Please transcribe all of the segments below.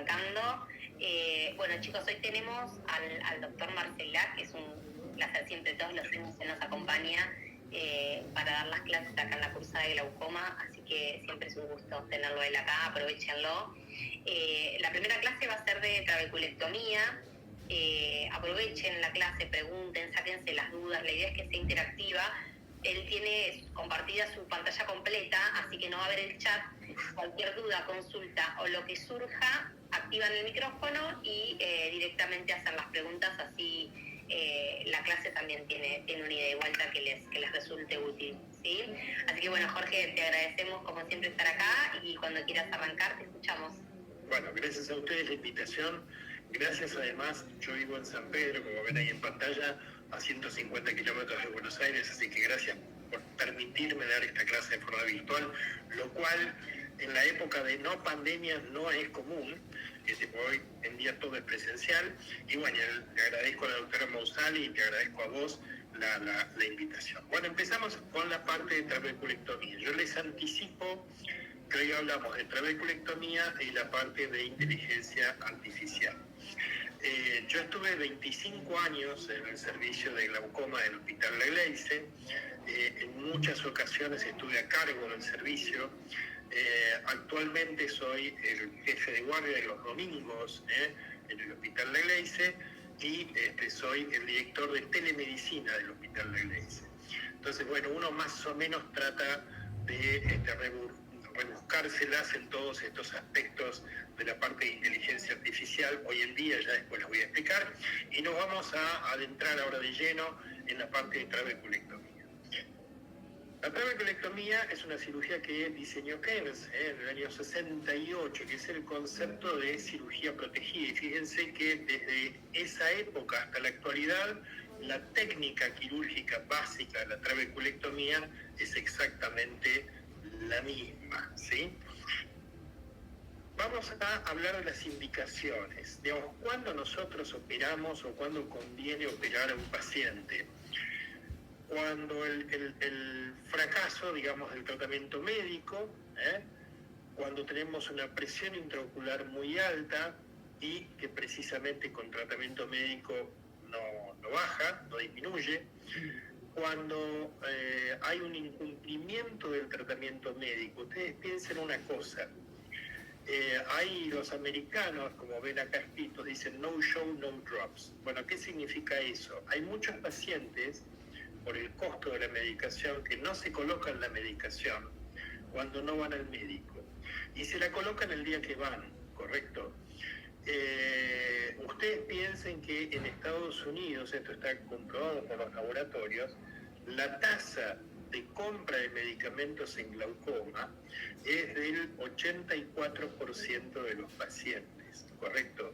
arrancando. Bueno, chicos, hoy tenemos al doctor Marcela, que es un placer siempre todos los lunes se nos acompaña para dar las clases acá en la cursada de glaucoma, así que siempre es un gusto tenerlo él acá, aprovechenlo. La primera clase va a ser de trabeculectomía. Aprovechen la clase, pregunten, sáquense las dudas, la idea es que sea interactiva. Él tiene compartida su pantalla completa, así que no va a haber el chat. Cualquier duda, consulta o lo que surja, activan el micrófono y directamente hacen las preguntas, así la clase también tiene una ida y vuelta que les resulte útil, ¿sí? Así que bueno, Jorge, te agradecemos como siempre estar acá y cuando quieras arrancar te escuchamos. Bueno, gracias a ustedes la invitación. Gracias además, yo vivo en San Pedro, como ven ahí en pantalla, a 150 kilómetros de Buenos Aires, así que gracias por permitirme dar esta clase de forma virtual, lo cual en la época de no pandemia no es común. Hoy en día todo es presencial, y bueno, le agradezco a la doctora Mausali y te agradezco a vos la invitación. Bueno, empezamos con la parte de trabeculectomía. Yo les anticipo que hoy hablamos de trabeculectomía y la parte de inteligencia artificial. Yo estuve 25 años en el servicio de glaucoma del Hospital La Gleize. En muchas ocasiones estuve a cargo del servicio. Actualmente soy el jefe de guardia de los domingos en el Hospital La Gleize y soy el director de telemedicina del Hospital La Gleize. Entonces, bueno, uno más o menos trata de rebuscárselas en todos estos aspectos de la parte de inteligencia artificial hoy en día, ya después les voy a explicar, y nos vamos a adentrar ahora de lleno en la parte de trabeculectomía. La trabeculectomía es una cirugía que diseñó Keynes en el año 68, que es el concepto de cirugía protegida, y fíjense que desde esa época hasta la actualidad la técnica quirúrgica básica de la trabeculectomía es exactamente la misma, ¿sí? Vamos a hablar de las indicaciones. Digamos, ¿cuándo nosotros operamos o cuándo conviene operar a un paciente? Cuando el fracaso, digamos, del tratamiento médico, cuando tenemos una presión intraocular muy alta y que precisamente con tratamiento médico no baja, no disminuye, cuando hay un incumplimiento del tratamiento médico. Ustedes piensen una cosa, hay los americanos, como ven acá escrito, dicen no show, no drops. Bueno, ¿qué significa eso? Hay muchos pacientes, por el costo de la medicación, que no se colocan la medicación cuando no van al médico, y se la colocan el día que van, ¿correcto? Ustedes piensen que en Estados Unidos, esto está comprobado por los laboratorios, la tasa de compra de medicamentos en glaucoma es del 84% de los pacientes, ¿correcto?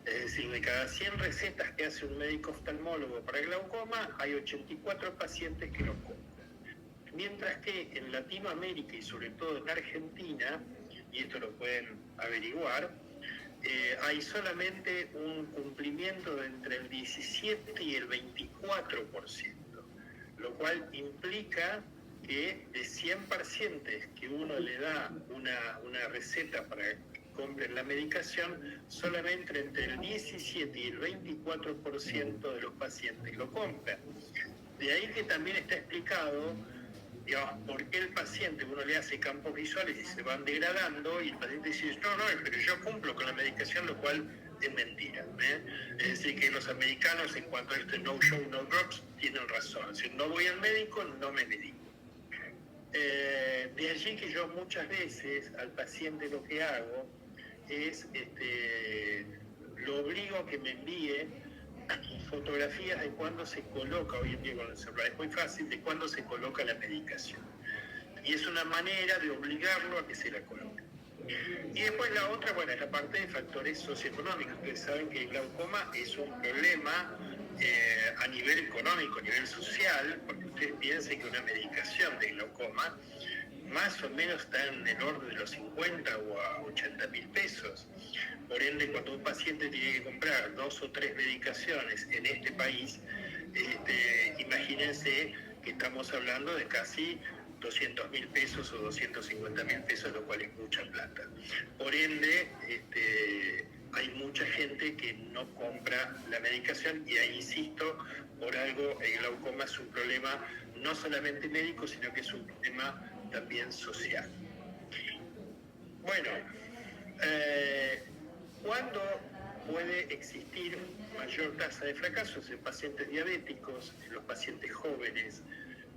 Es decir, de cada 100 recetas que hace un médico oftalmólogo para glaucoma, hay 84 pacientes que lo compran. Mientras que en Latinoamérica y sobre todo en Argentina, y esto lo pueden averiguar, hay solamente un cumplimiento de entre el 17 y el 24%, lo cual implica que de 100 pacientes que uno le da una receta para que compren la medicación, solamente entre el 17 y el 24% de los pacientes lo compran. De ahí que también está explicado, digamos, por qué el paciente, uno le hace campos visuales y se van degradando, y el paciente dice, no, pero yo cumplo con la medicación, lo cual es mentira. Es decir, que los americanos en cuanto a este no show, no drops, tienen razón. Es decir, no voy al médico, no me medico. De allí que yo muchas veces al paciente lo que hago es, lo obligo a que me envíe fotografías de cuándo se coloca, hoy en día con el celular es muy fácil, de cuándo se coloca la medicación. Y es una manera de obligarlo a que se la coloque. Y después la otra, bueno, es la parte de factores socioeconómicos. Ustedes saben que el glaucoma es un problema a nivel económico, a nivel social, porque ustedes piensen que una medicación de glaucoma más o menos está en el orden de los 50 o a 80 mil pesos. Por ende, cuando un paciente tiene que comprar 2 o 3 medicaciones en este país, imagínense que estamos hablando de casi 200 mil pesos o 250 mil pesos, lo cual es mucha plata. Por ende, no compra la medicación, y ahí insisto, por algo el glaucoma es un problema no solamente médico, sino que es un problema también social. Bueno, ¿cuándo puede existir mayor tasa de fracasos? En pacientes diabéticos, en los pacientes jóvenes,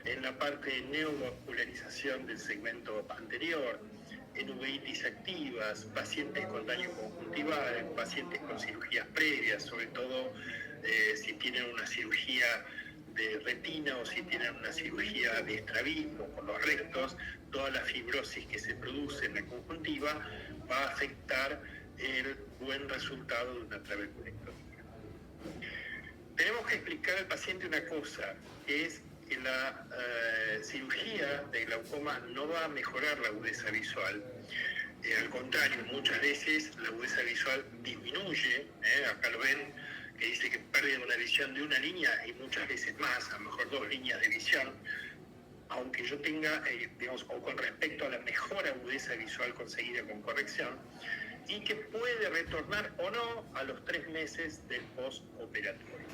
en la parte de neovascularización del segmento anterior, en uveitis activas, pacientes con daño conjuntival, pacientes con cirugías previas, sobre todo si tienen una cirugía de retina o si tienen una cirugía de estrabismo con los restos, toda la fibrosis que se produce en la conjuntiva va a afectar el buen resultado de una trabeculectomía. Tenemos que explicar al paciente una cosa, que es que la cirugía de glaucoma no va a mejorar la agudeza visual. Al contrario, muchas veces la agudeza visual disminuye, acá lo ven, que dice que pierde una visión de una línea y muchas veces más, a lo mejor 2 líneas de visión, aunque yo tenga, digamos, o con respecto a la mejor agudeza visual conseguida con corrección, y que puede retornar o no a los 3 meses del postoperatorio.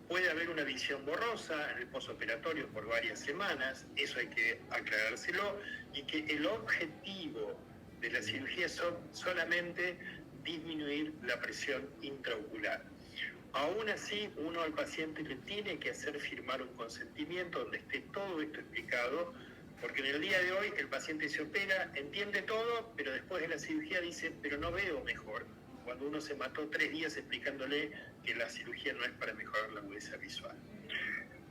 Puede haber una visión borrosa en el postoperatorio por varias semanas, eso hay que aclarárselo, y que el objetivo de la cirugía es solamente disminuir la presión intraocular. Aún así, uno al paciente le tiene que hacer firmar un consentimiento donde esté todo esto explicado, porque en el día de hoy el paciente se opera, entiende todo, pero después de la cirugía dice, pero no veo mejor, cuando uno se mató 3 días explicándole que la cirugía no es para mejorar la agudeza visual.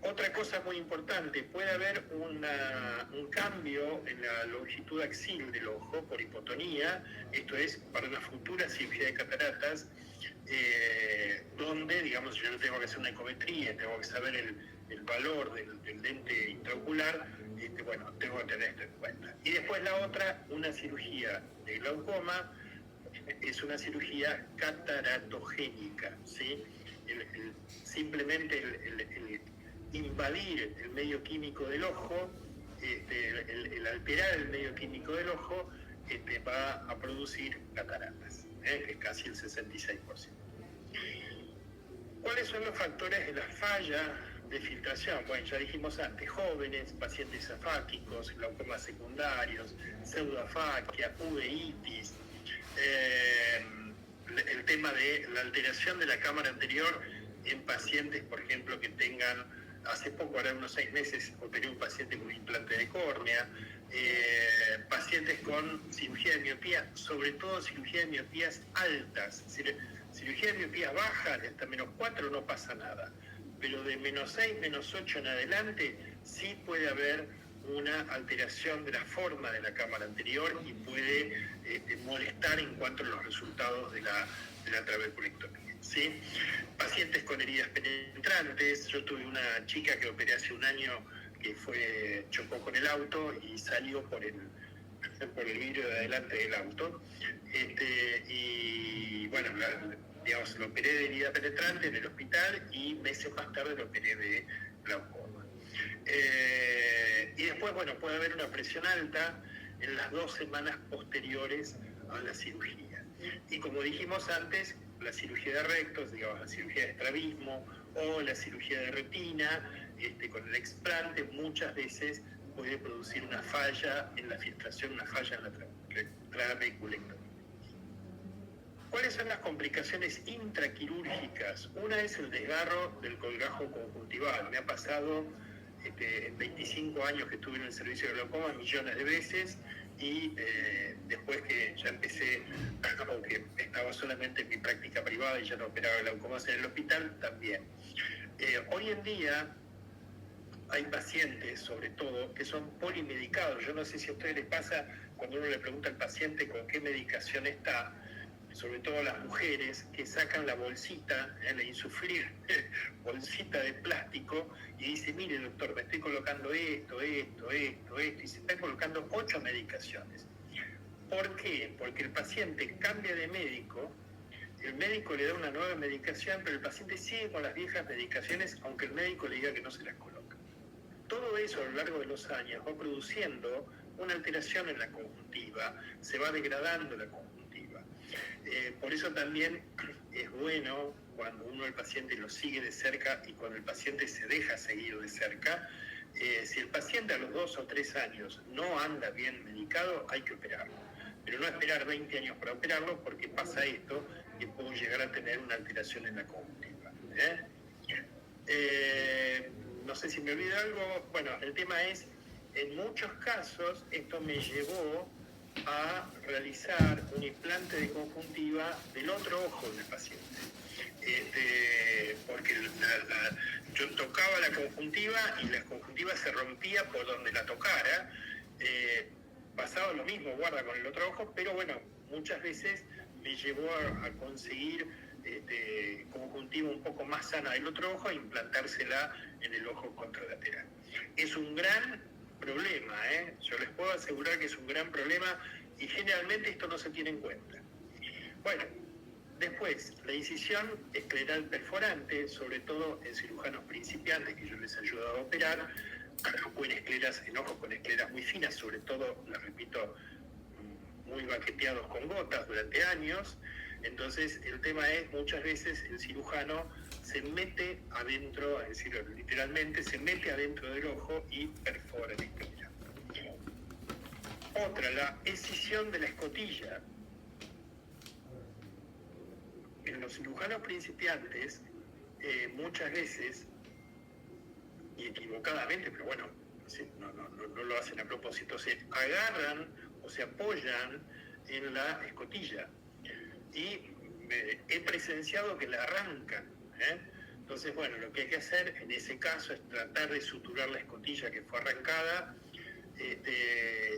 Otra cosa muy importante, puede haber un cambio en la longitud axil del ojo por hipotonía, esto es para una futura cirugía de cataratas, donde, digamos, yo no tengo que hacer una ecometría, tengo que saber el valor del lente intraocular, bueno, tengo que tener esto en cuenta. Y después la otra, una cirugía de glaucoma, es una cirugía cataratogénica, ¿sí? Simplemente el invadir el medio químico del ojo, el alterar el medio químico del ojo, va a producir cataratas, que es casi el 66%. ¿Cuáles son los factores de la falla de filtración? Bueno, ya dijimos antes, jóvenes, pacientes afáquicos, glaucomas secundarios, pseudoafaquia, uveitis, el tema de la alteración de la cámara anterior en pacientes, por ejemplo, que tengan, hace poco, ahora unos 6 meses, operé un paciente con implante de córnea, pacientes con cirugía de miopía, sobre todo cirugía de miopías altas. Cirugía de miopía baja, hasta -4 no pasa nada, pero de -6, -8 en adelante sí puede haber una alteración de la forma de la cámara anterior y puede molestar en cuanto a los resultados de la trabeculectomía, ¿sí? Pacientes con heridas penetrantes, yo tuve una chica que operé hace un año que chocó con el auto y salió por el vidrio de adelante del auto, y bueno, digamos, lo operé de herida penetrante en el hospital y meses más tarde lo operé de glaucoma. Y después, bueno, puede haber una presión alta en las 2 semanas posteriores a la cirugía. Y como dijimos antes, la cirugía de rectos, digamos, la cirugía de estrabismo o la cirugía de retina, con el explante, muchas veces puede producir una falla en la filtración, una falla en la trabeculectomía. ¿Cuáles son las complicaciones intraquirúrgicas? Una es el desgarro del colgajo conjuntival. Me ha pasado en 25 años que estuve en el servicio de glaucoma millones de veces, y después que ya empecé, aunque estaba solamente en mi práctica privada y ya no operaba glaucomas en el hospital, también. Hoy en día hay pacientes, sobre todo, que son polimedicados. Yo no sé si a ustedes les pasa cuando uno le pregunta al paciente con qué medicación está, sobre todo a las mujeres, que sacan la bolsita, la insuflir bolsita de plástico, y dice, mire doctor, me estoy colocando esto, y se están colocando 8 medicaciones. ¿Por qué? Porque el paciente cambia de médico, el médico le da una nueva medicación, pero el paciente sigue con las viejas medicaciones, aunque el médico le diga que no se las coloca. Todo eso a lo largo de los años va produciendo una alteración en la conjuntiva, se va degradando la conjuntiva. Por eso también es bueno cuando uno al paciente lo sigue de cerca y cuando el paciente se deja seguir de cerca. Si el paciente a los 2 o 3 años no anda bien medicado, hay que operarlo. Pero no esperar 20 años para operarlo, porque pasa esto, que puedo llegar a tener una alteración en la conjuntiva. No sé si me olvido algo. Bueno, el tema es, en muchos casos, esto me llevó a realizar un implante de conjuntiva del otro ojo del paciente. Porque yo tocaba la conjuntiva y la conjuntiva se rompía por donde la tocara. Pasaba lo mismo, guarda, con el otro ojo, pero bueno, muchas veces me llevó a conseguir conjuntiva un poco más sana del otro ojo e implantársela en el ojo contralateral. Es un gran problema, yo les puedo asegurar que es un gran problema y generalmente esto no se tiene en cuenta. Bueno, después, la incisión escleral perforante, sobre todo en cirujanos principiantes que yo les he ayudado a operar, o en ojos con escleras muy finas, sobre todo, les repito, muy baqueteados con gotas durante años. Entonces, el tema es, muchas veces el cirujano se mete adentro, es decir, literalmente se mete adentro del ojo y perfora la esclera. Otra, la escisión de la escotilla. En los cirujanos principiantes, muchas veces, y equivocadamente, pero bueno, no lo hacen a propósito, se agarran o se apoyan en la escotilla. Y he presenciado que la arrancan. Entonces, bueno, lo que hay que hacer en ese caso es tratar de suturar la escotilla que fue arrancada,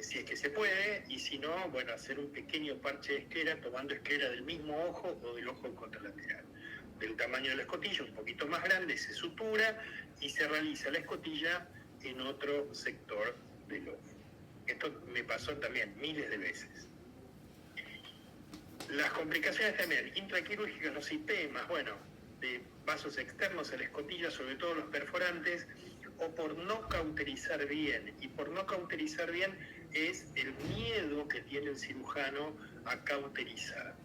si es que se puede, y si no, bueno, hacer un pequeño parche de esclera, tomando esclera del mismo ojo o del ojo contralateral. Del tamaño de la escotilla, un poquito más grande, se sutura y se realiza la escotilla en otro sector del ojo. Esto me pasó también miles de veces. Las complicaciones también intraquirúrgicas, los sistemas, bueno, de vasos externos a la escotilla, sobre todo los perforantes, o por no cauterizar bien. Y por no cauterizar bien es el miedo que tiene el cirujano a cauterizar.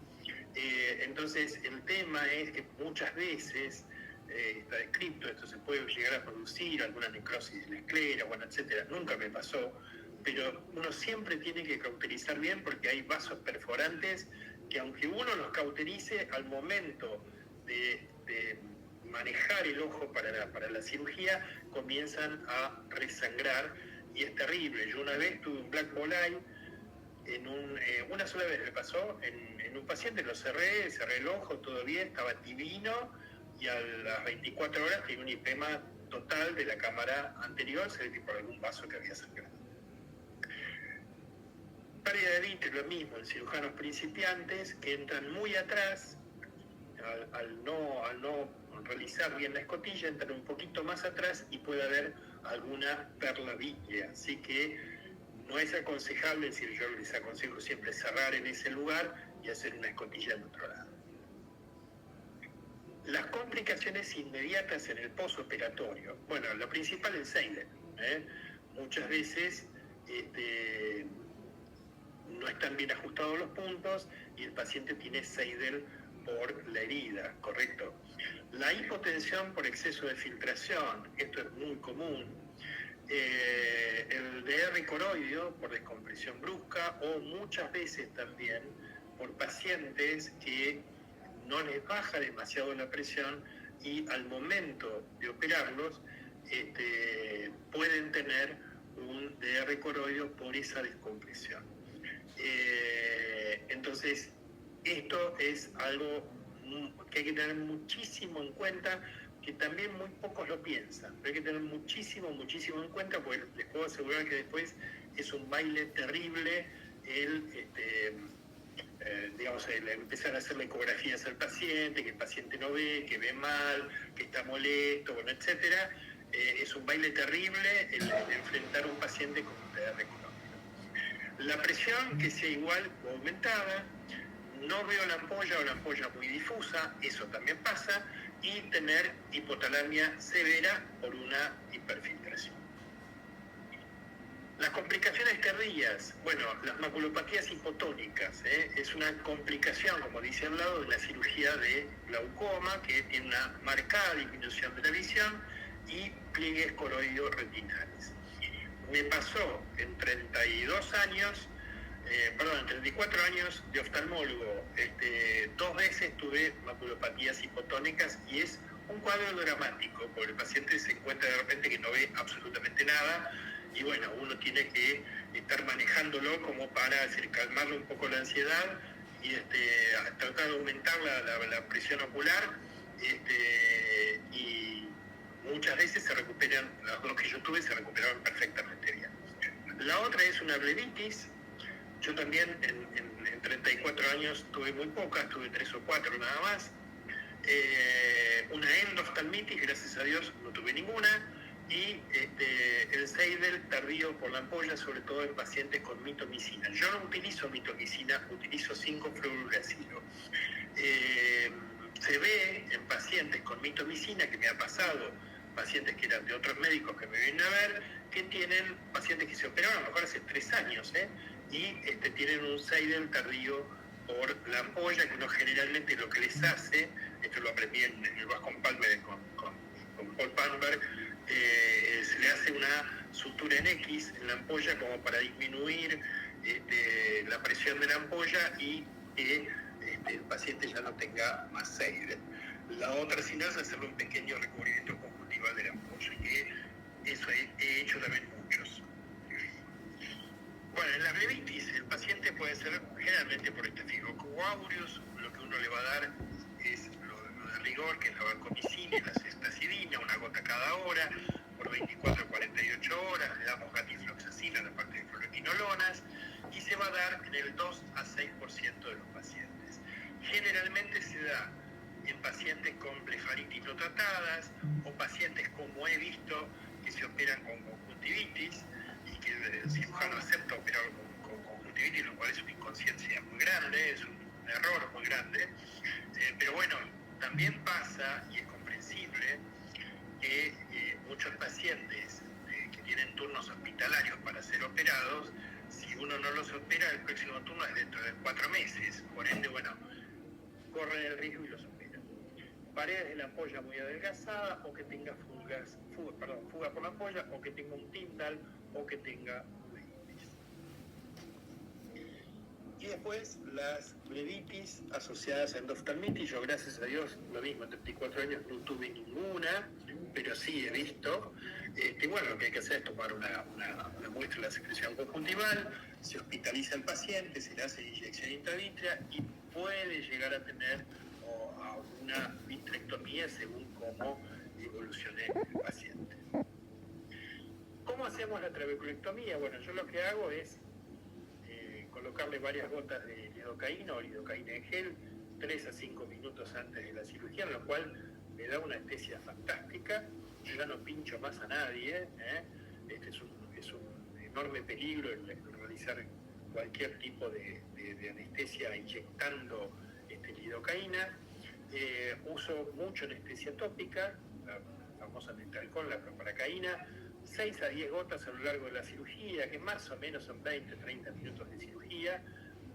Entonces, el tema es que muchas veces, está descrito, esto se puede llegar a producir, alguna necrosis de la esclera, bueno, etcétera. Nunca me pasó, pero uno siempre tiene que cauterizar bien porque hay vasos perforantes que, aunque uno los cauterice, al momento de manejar el ojo para la cirugía, comienzan a resangrar y es terrible. Yo una vez tuve un black ball eye, una sola vez me pasó, en un paciente lo cerré el ojo, todo bien, estaba divino, y a las 24 horas tenía un edema total de la cámara anterior, se ve que por algún vaso que había sangrado. Pérdida de vista, lo mismo, en cirujanos principiantes que entran muy atrás, al no realizar bien la escotilla, entran un poquito más atrás y puede haber alguna perla vítrea. Así que no es aconsejable, es decir, yo les aconsejo siempre cerrar en ese lugar y hacer una escotilla en otro lado. Las complicaciones inmediatas en el postoperatorio. Bueno, lo principal es Seidel. Muchas veces no están bien ajustados los puntos y el paciente tiene Seidel por la herida, ¿correcto? La hipotensión por exceso de filtración, esto es muy común. El DR coroideo por descompresión brusca, o muchas veces también por pacientes que no les baja demasiado la presión y al momento de operarlos pueden tener un DR coroideo por esa descompresión. Entonces, esto es algo que hay que tener muchísimo en cuenta, que también muy pocos lo piensan, pero hay que tener muchísimo en cuenta, porque les puedo asegurar que después es un baile terrible el empezar a hacerle ecografías al paciente, que el paciente no ve, que ve mal, que está molesto, bueno, etcétera. Es un baile terrible el enfrentar a un paciente con un TR crónico. La presión que sea igual o aumentada, no veo la ampolla o la ampolla muy difusa, eso también pasa, y tener hipotalamia severa por una hiperfiltración. Las complicaciones tardías, bueno, las maculopatías hipotónicas, es una complicación, como dice al lado, de la cirugía de glaucoma, que tiene una marcada disminución de la visión y pliegues coroido-retinales. Me pasó en 32 años, en 34 años de oftalmólogo, 2 veces tuve maculopatías hipotónicas y es un cuadro dramático, porque el paciente se encuentra de repente que no ve absolutamente nada y bueno, uno tiene que estar manejándolo como para calmarle un poco la ansiedad y tratar de aumentar la presión ocular y muchas veces se recuperan, las 2 que yo tuve se recuperaron perfectamente bien. La otra es una blebitis. Yo también en 34 años tuve muy pocas, tuve 3 o 4 nada más. Una endoftalmitis, gracias a Dios no tuve ninguna, y el Seidel tardío por la ampolla, sobre todo en pacientes con mitomicina. Yo no utilizo mitomicina, utilizo 5-fluoruracilo. Se ve en pacientes con mitomicina, que me ha pasado, pacientes que eran de otros médicos que me vienen a ver, que tienen pacientes que se operaron a lo mejor hace 3 años, y tienen un Seidel tardío por la ampolla, que uno generalmente lo que les hace, esto lo aprendí en el Bascom Palmer con Paul Palmer, se le hace una sutura en X en la ampolla como para disminuir la presión de la ampolla y que el paciente ya no tenga más Seidel. La otra sin es hacerle un pequeño recubrimiento conjuntival de la ampolla, que eso he hecho también muchos. Bueno, en la blebitis el paciente puede ser generalmente por Staphylococcus aureus, lo que uno le va a dar es lo de rigor, que es la vancomicina y la ceftazidina, una gota cada hora, por 24 a 48 horas, le damos gatifloxacina, la parte de fluoroquinolonas, y se va a dar en el 2 a 6% de los pacientes. Generalmente se da en pacientes con blefaritis no tratadas o pacientes, como he visto, que se operan con conjuntivitis y que el cirujano acepta operar con conjuntivitis, lo cual es una inconsciencia muy grande, es un error muy grande. Pero bueno, también pasa, y es comprensible, que muchos pacientes que tienen turnos hospitalarios para ser operados, si uno no los opera, el próximo turno es dentro de 4 meses. Por ende, bueno, corren el riesgo y los operan. Paredes de la ampolla muy adelgazada, o que tenga fuga por la ampolla, o que tenga un Tyndall, o que tenga uveitis. Y después las blebitis asociadas a endoftalmitis. Yo, gracias a Dios, lo mismo, en 34 años no tuve ninguna, pero sí he visto. Bueno, lo que hay que hacer es tomar una muestra de la secreción conjuntival, se hospitaliza al paciente, se le hace inyección intravítrea y puede llegar a tener una vitrectomía según cómo evolucione el paciente. ¿Cómo hacemos la trabeculectomía? Bueno, yo lo que hago es colocarle varias gotas de lidocaína o lidocaína en gel 3 a 5 minutos antes de la cirugía, lo cual me da una anestesia fantástica. Yo ya no pincho más a nadie, Este es un enorme peligro el realizar cualquier tipo de anestesia inyectando lidocaína. Uso mucho anestesia tópica, la famosa Metalcon, la proparacaína, 6 a 10 gotas a lo largo de la cirugía, que más o menos son 20-30 minutos de cirugía.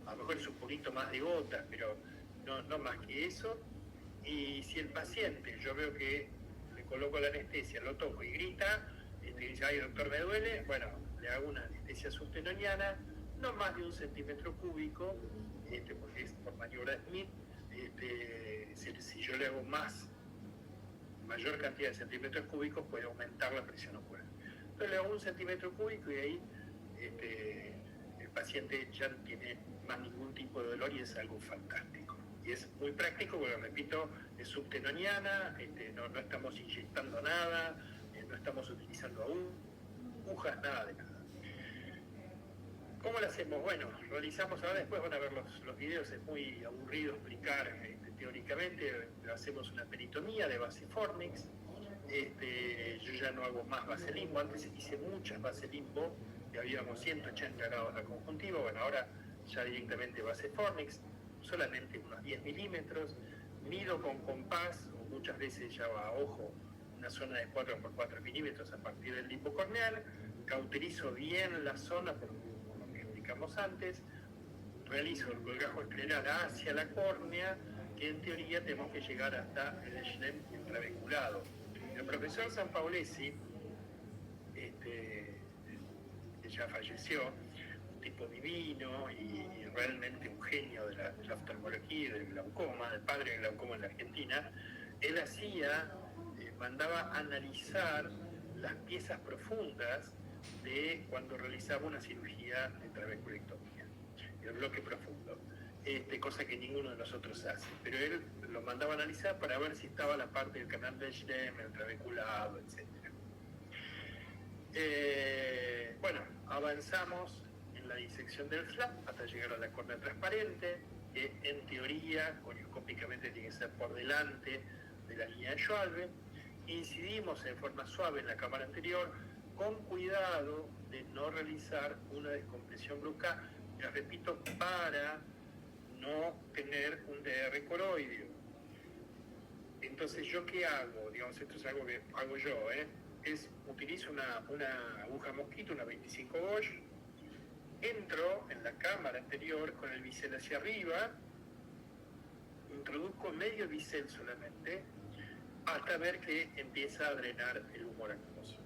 A lo mejor es un poquito más de gotas, pero no más que eso. Y si el paciente, yo veo que le coloco la anestesia, lo toco y grita, dice, ay doctor, me duele, bueno, le hago una anestesia subtenoniana, no más de 1 centímetro cúbico, porque es por maniobra Smith. Si yo le hago mayor cantidad de centímetros cúbicos, puede aumentar la presión ocular. Entonces le hago 1 centímetro cúbico y ahí el paciente ya no tiene más ningún tipo de dolor y es algo fantástico. Y es muy práctico, porque repito, es subtenoniana, no estamos inyectando nada, no estamos utilizando agujas, nada de nada. ¿Cómo lo hacemos? Bueno, realizamos, ahora después van a ver los videos, es muy aburrido explicar teóricamente, hacemos una peritomía de base fornix. Yo ya no hago más baselimbo, antes hice muchas baselimbo, que habíamos 180 grados la conjuntiva, bueno, ahora ya directamente base fornix, solamente unos 10 milímetros, mido con compás, o muchas veces ya va a ojo, una zona de 4 por 4 milímetros a partir del lipo corneal, cauterizo bien la zona, por lo que explicamos antes, realizo el colgajo escleral hacia la córnea, que en teoría tenemos que llegar hasta el Schlemm intravehiculado. El profesor Sampaolesi, que ya falleció, un tipo divino y realmente un genio de la oftalmología y del glaucoma, el padre del glaucoma en la Argentina, él mandaba analizar las piezas profundas de cuando realizaba una cirugía de trabeculectomía, el bloque profundo, cosa que ninguno de nosotros hace, pero él lo mandaba a analizar para ver si estaba la parte del canal de Schlemm, el trabeculado, etc. Bueno, avanzamos en la disección del flap hasta llegar a la córnea transparente, que en teoría, corioscópicamente, tiene que ser por delante de la línea de Schwalbe. Incidimos en forma suave en la cámara anterior, con cuidado de no realizar una descompresión brusca, les repito, para no tener un DR coroideo. Entonces, ¿yo qué hago? Digamos, esto es algo que hago yo, utilizo una aguja mosquito, una 25 Gauge, entro en la cámara anterior con el bisel hacia arriba, introduzco medio bisel solamente, hasta ver que empieza a drenar el humor acuoso.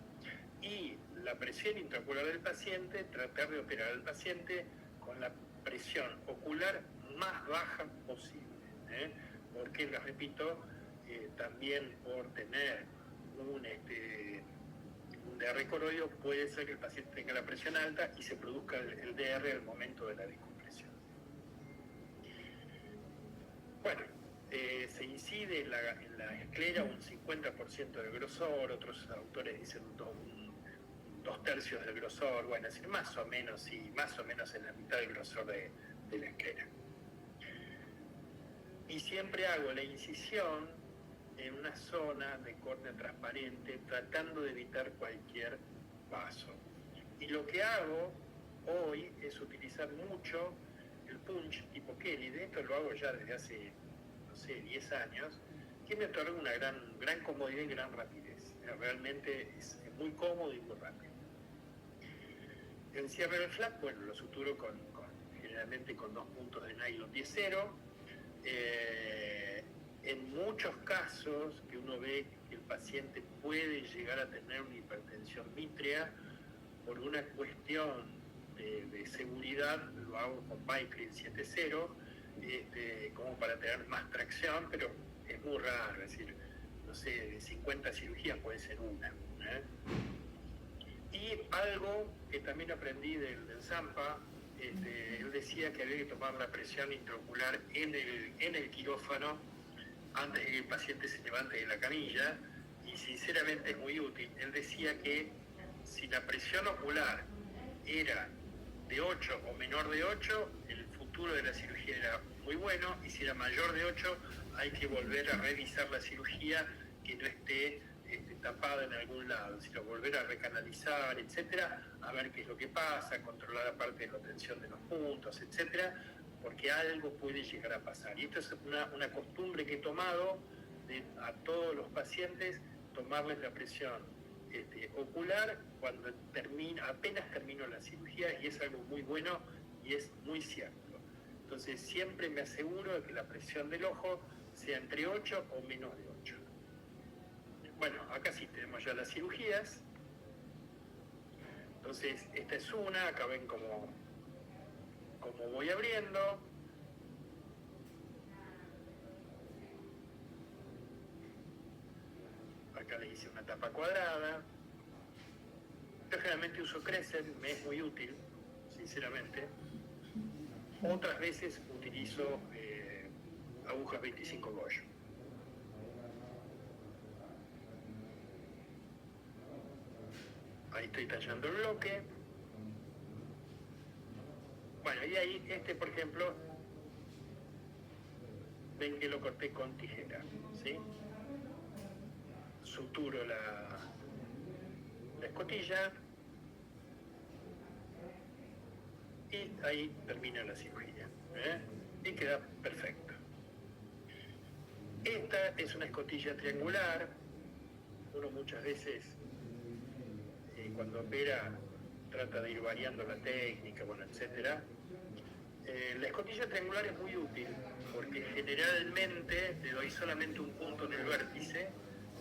Y la presión intraocular del paciente, tratar de operar al paciente con la presión ocular más baja posible, porque, les repito, también por tener un DR coroideo puede ser que el paciente tenga la presión alta y se produzca el DR al momento de la descompresión. Bueno, se incide en la esclera un 50% del grosor, otros autores dicen dos tercios del grosor, bueno, es decir, más o menos en la mitad del grosor de la esclera. Y siempre hago la incisión en una zona de córnea transparente, tratando de evitar cualquier vaso. Y lo que hago hoy es utilizar mucho el punch tipo Kelly. De esto lo hago ya desde hace, 10 años, que me otorga una gran comodidad y gran rapidez. Realmente es muy cómodo y muy rápido. El cierre del flap, bueno, lo suturo generalmente con 2 puntos de nylon 10-0. En muchos casos que uno ve que el paciente puede llegar a tener una hipertensión vítrea, por una cuestión de seguridad, lo hago con Vicryl 7-0, como para tener más tracción, pero es muy raro, es decir, no sé, de 50 cirugías puede ser una. Y algo que también aprendí del Zampa, él decía que había que tomar la presión intraocular en el quirófano antes de que el paciente se levante de la camilla, y sinceramente es muy útil. Él decía que si la presión ocular era de 8 o menor de 8, el futuro de la cirugía era muy bueno, y si era mayor de 8, hay que volver a revisar la cirugía, que no esté tapada en algún lado, sino volver a recanalizar, etcétera, a ver qué es lo que pasa, controlar la parte de la tensión de los puntos, etcétera, porque algo puede llegar a pasar. Y esto es una costumbre que he tomado a todos los pacientes, tomarles la presión ocular cuando apenas termino la cirugía, y es algo muy bueno y es muy cierto. Entonces siempre me aseguro de que la presión del ojo sea entre 8 o menos de 8. Bueno, acá sí tenemos ya las cirugías. Entonces esta es una, acá ven cómo voy abriendo. Acá le hice una tapa cuadrada. Yo generalmente uso Crescent, me es muy útil, sinceramente. Otras veces utilizo agujas 25 Gauge. Ahí estoy tallando el bloque. Bueno, y ahí, por ejemplo, ven que lo corté con tijera, ¿sí? Suturo la escotilla y ahí termina la cirugía, y queda perfecto. Esta es una escotilla triangular. Uno muchas veces cuando opera trata de ir variando la técnica, bueno, etcétera. La escotilla triangular es muy útil porque generalmente le doy solamente un punto en el vértice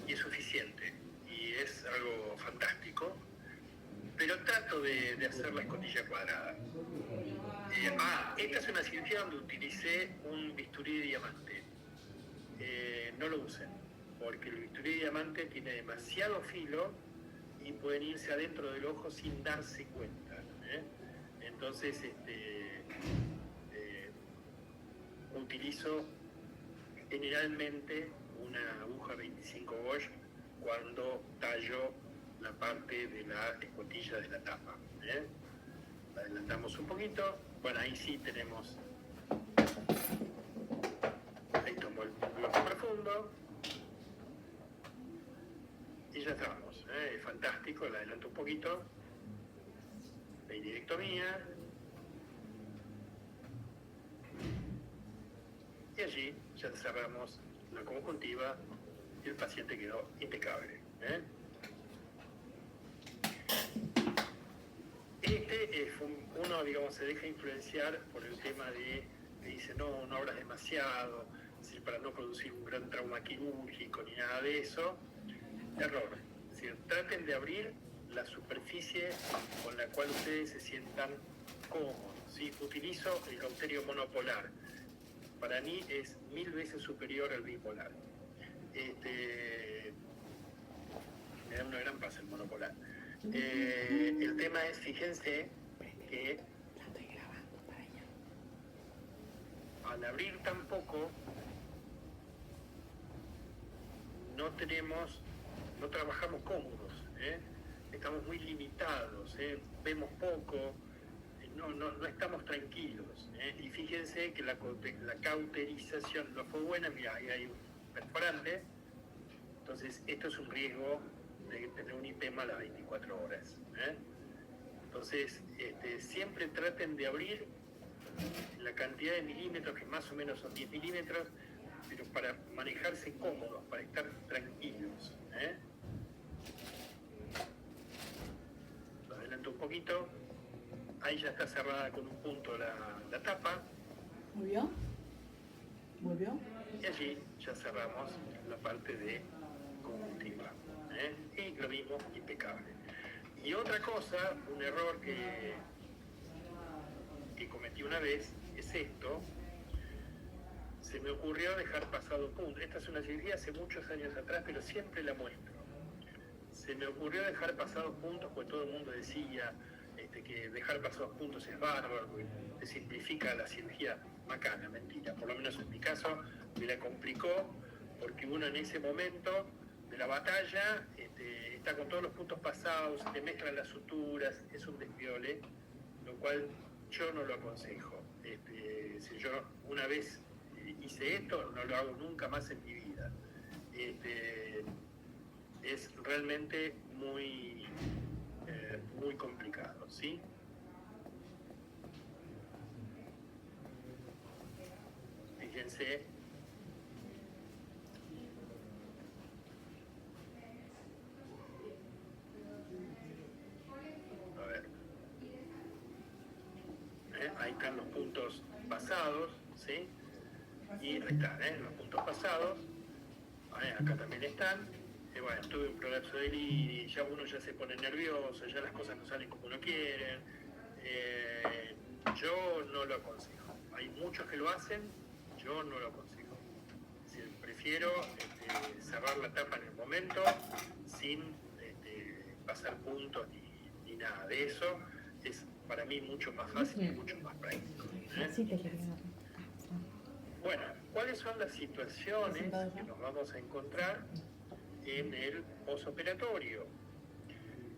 y es suficiente y es algo fantástico, pero trato de hacer la escotilla cuadrada. Esta es una cirugía donde utilicé un bisturí de diamante. No lo usen, porque el bisturí de diamante tiene demasiado filo y pueden irse adentro del ojo sin darse cuenta. Entonces, utilizo generalmente una aguja 25 Bosch cuando tallo la parte de la escotilla de la tapa. La adelantamos un poquito. Bueno, ahí sí tenemos. Ahí tomo el bloque profundo. Y ya estamos. Es fantástico, la adelanto un poquito. La iridectomía. Y allí ya cerramos la conjuntiva y el paciente quedó impecable. Uno, digamos, se deja influenciar por el tema de que dice, no abras demasiado, es decir, para no producir un gran trauma quirúrgico ni nada de eso. Error. Es decir, traten de abrir la superficie con la cual ustedes se sientan cómodos. ¿Sí? Utilizo el cauterio monopolar. Para mí es 1000 veces superior al bipolar. Me da una gran paz el monopolar. El tema es, fíjense, que al abrir tan poco, no trabajamos cómodos, estamos muy limitados, vemos poco, no estamos tranquilos. Y fíjense que la cauterización no fue buena. Mira, ahí hay un perforante, entonces esto es un riesgo de tener un IPEMA a las 24 horas. Entonces, siempre traten de abrir la cantidad de milímetros, que más o menos son 10 milímetros, pero para manejarse cómodos, para estar tranquilos. Lo adelanto un poquito. Ahí ya está cerrada con un punto la tapa. ¿Volvió? ¿Volvió? Y allí ya cerramos la parte de conjuntiva. Y lo mismo, impecable. Y otra cosa, un error que cometí una vez, es esto. Se me ocurrió dejar pasado punto. Esta es una cirugía hace muchos años atrás, pero siempre la muestro. Se me ocurrió dejar pasados puntos, pues todo el mundo decía que dejar pasados puntos es bárbaro, te simplifica la cirugía. Macana, mentira. Por lo menos en mi caso me la complicó, porque uno en ese momento de la batalla está con todos los puntos pasados, se te mezclan las suturas, es un desviole, lo cual yo no lo aconsejo. Si yo una vez hice esto, no lo hago nunca más en mi vida. Es realmente muy complicado, ¿sí? Fíjense. A ver. Ahí están los puntos pasados, ¿sí? Y ahí están, los puntos pasados. Acá también están. Bueno, tuve un prolapso del iris, ya uno ya se pone nervioso, ya las cosas no salen como uno quiere. Yo no lo aconsejo. Hay muchos que lo hacen, yo no lo aconsejo. Es decir, prefiero cerrar la tapa en el momento, sin pasar puntos ni nada de eso. Es para mí mucho más fácil y mucho más práctico. Bueno, ¿cuáles son las situaciones que nos vamos a encontrar en el posoperatorio?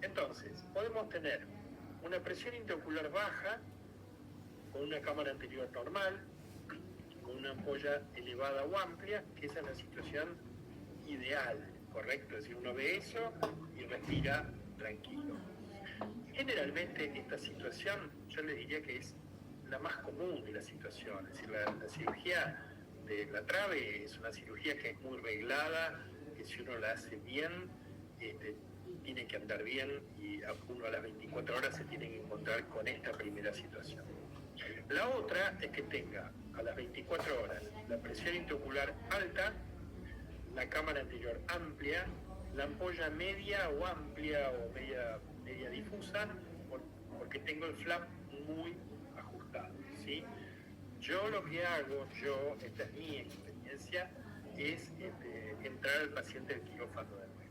Entonces, podemos tener una presión intraocular baja, con una cámara anterior normal, con una ampolla elevada o amplia, que esa es la situación ideal, ¿correcto? Es decir, uno ve eso y respira tranquilo. Generalmente esta situación, yo les diría que es la más común de las situaciones. Es decir, la cirugía de la trave es una cirugía que es muy reglada, que si uno la hace bien, tiene que andar bien y uno a las 24 horas se tiene que encontrar con esta primera situación. La otra es que tenga a las 24 horas la presión intraocular alta, la cámara anterior amplia, la ampolla media o amplia o media difusa, porque tengo el flap muy ajustado, ¿sí? Yo lo que hago, esta es mi experiencia, es entrar al paciente del quirófano de nuevo.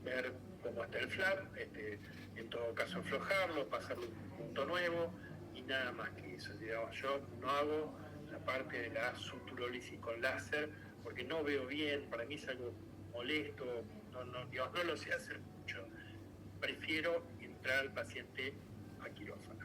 Ver cómo está el flap, en todo caso aflojarlo, pasarle un punto nuevo y nada más que eso. Digamos, yo no hago la parte de la suturólisis con láser porque no veo bien, para mí es algo molesto, no lo sé hacer mucho. Prefiero entrar al paciente a quirófano.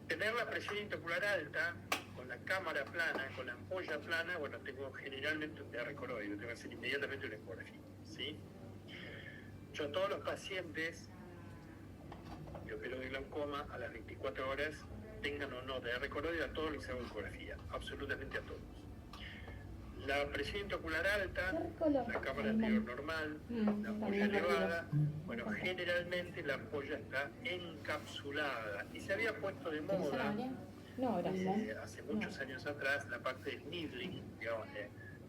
Tener la presión intraocular alta, con la cámara plana, con la ampolla plana, bueno, tengo generalmente un DR coroideo, tengo que hacer inmediatamente una ecografía, ¿sí? Yo a todos los pacientes que opero de glaucoma a las 24 horas, tengan o no DR coroideo, a todos les hago ecografía, absolutamente a todos. La presión intraocular alta, la cámara anterior normal, la ampolla elevada, bueno, generalmente la ampolla está encapsulada y se había puesto de moda hace muchos años atrás la parte del needling, digamos,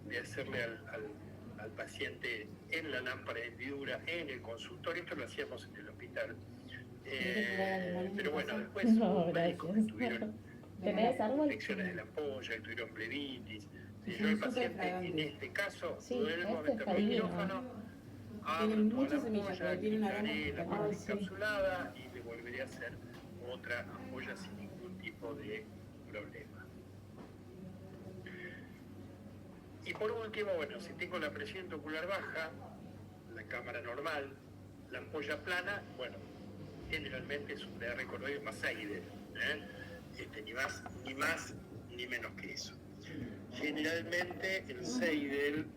de hacerle al paciente en la lámpara de hendidura en el consultorio. Esto lo hacíamos en el hospital. Pero bueno, después hubo médicos que tuvieron infecciones de la ampolla, que tuvieron plebitis. Si yo el paciente en este caso vuelvo a meterlo en quirófano, abro toda la ampolla, quitaré la parte encapsulada y le volveré a hacer otra ampolla sin ningún tipo de problema. Y por último, bueno, si tengo la presión intraocular baja, la cámara normal, la ampolla plana, bueno, generalmente es un DR coroideo más Seidel, ni más ni menos que eso. Generalmente el Seidel,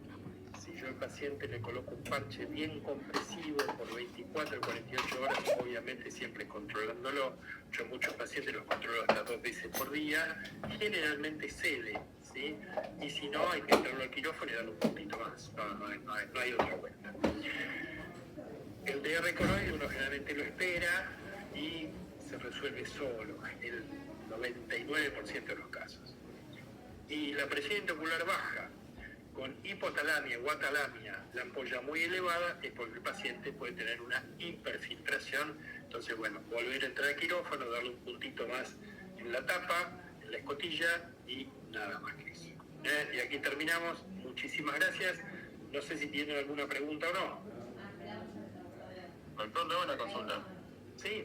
si yo al paciente le coloco un parche bien compresivo por 24 o 48 horas, obviamente siempre controlándolo, yo a muchos pacientes los controlo hasta 2 veces por día, generalmente cede, ¿sí? Y si no, hay que entrarlo al quirófano y darle un poquito más, no hay otra vuelta. El DR coroideo uno generalmente lo espera y se resuelve solo, en el 99% de los casos. Y la presión intraocular baja, con hipotalamia o atalamia, la ampolla muy elevada, es porque el paciente puede tener una hiperfiltración. Entonces, bueno, volver a entrar al quirófano, darle un puntito más en la tapa, en la escotilla y nada más que eso. Y aquí terminamos. Muchísimas gracias. No sé si tienen alguna pregunta o no. Doctor, tengo una consulta. Sí.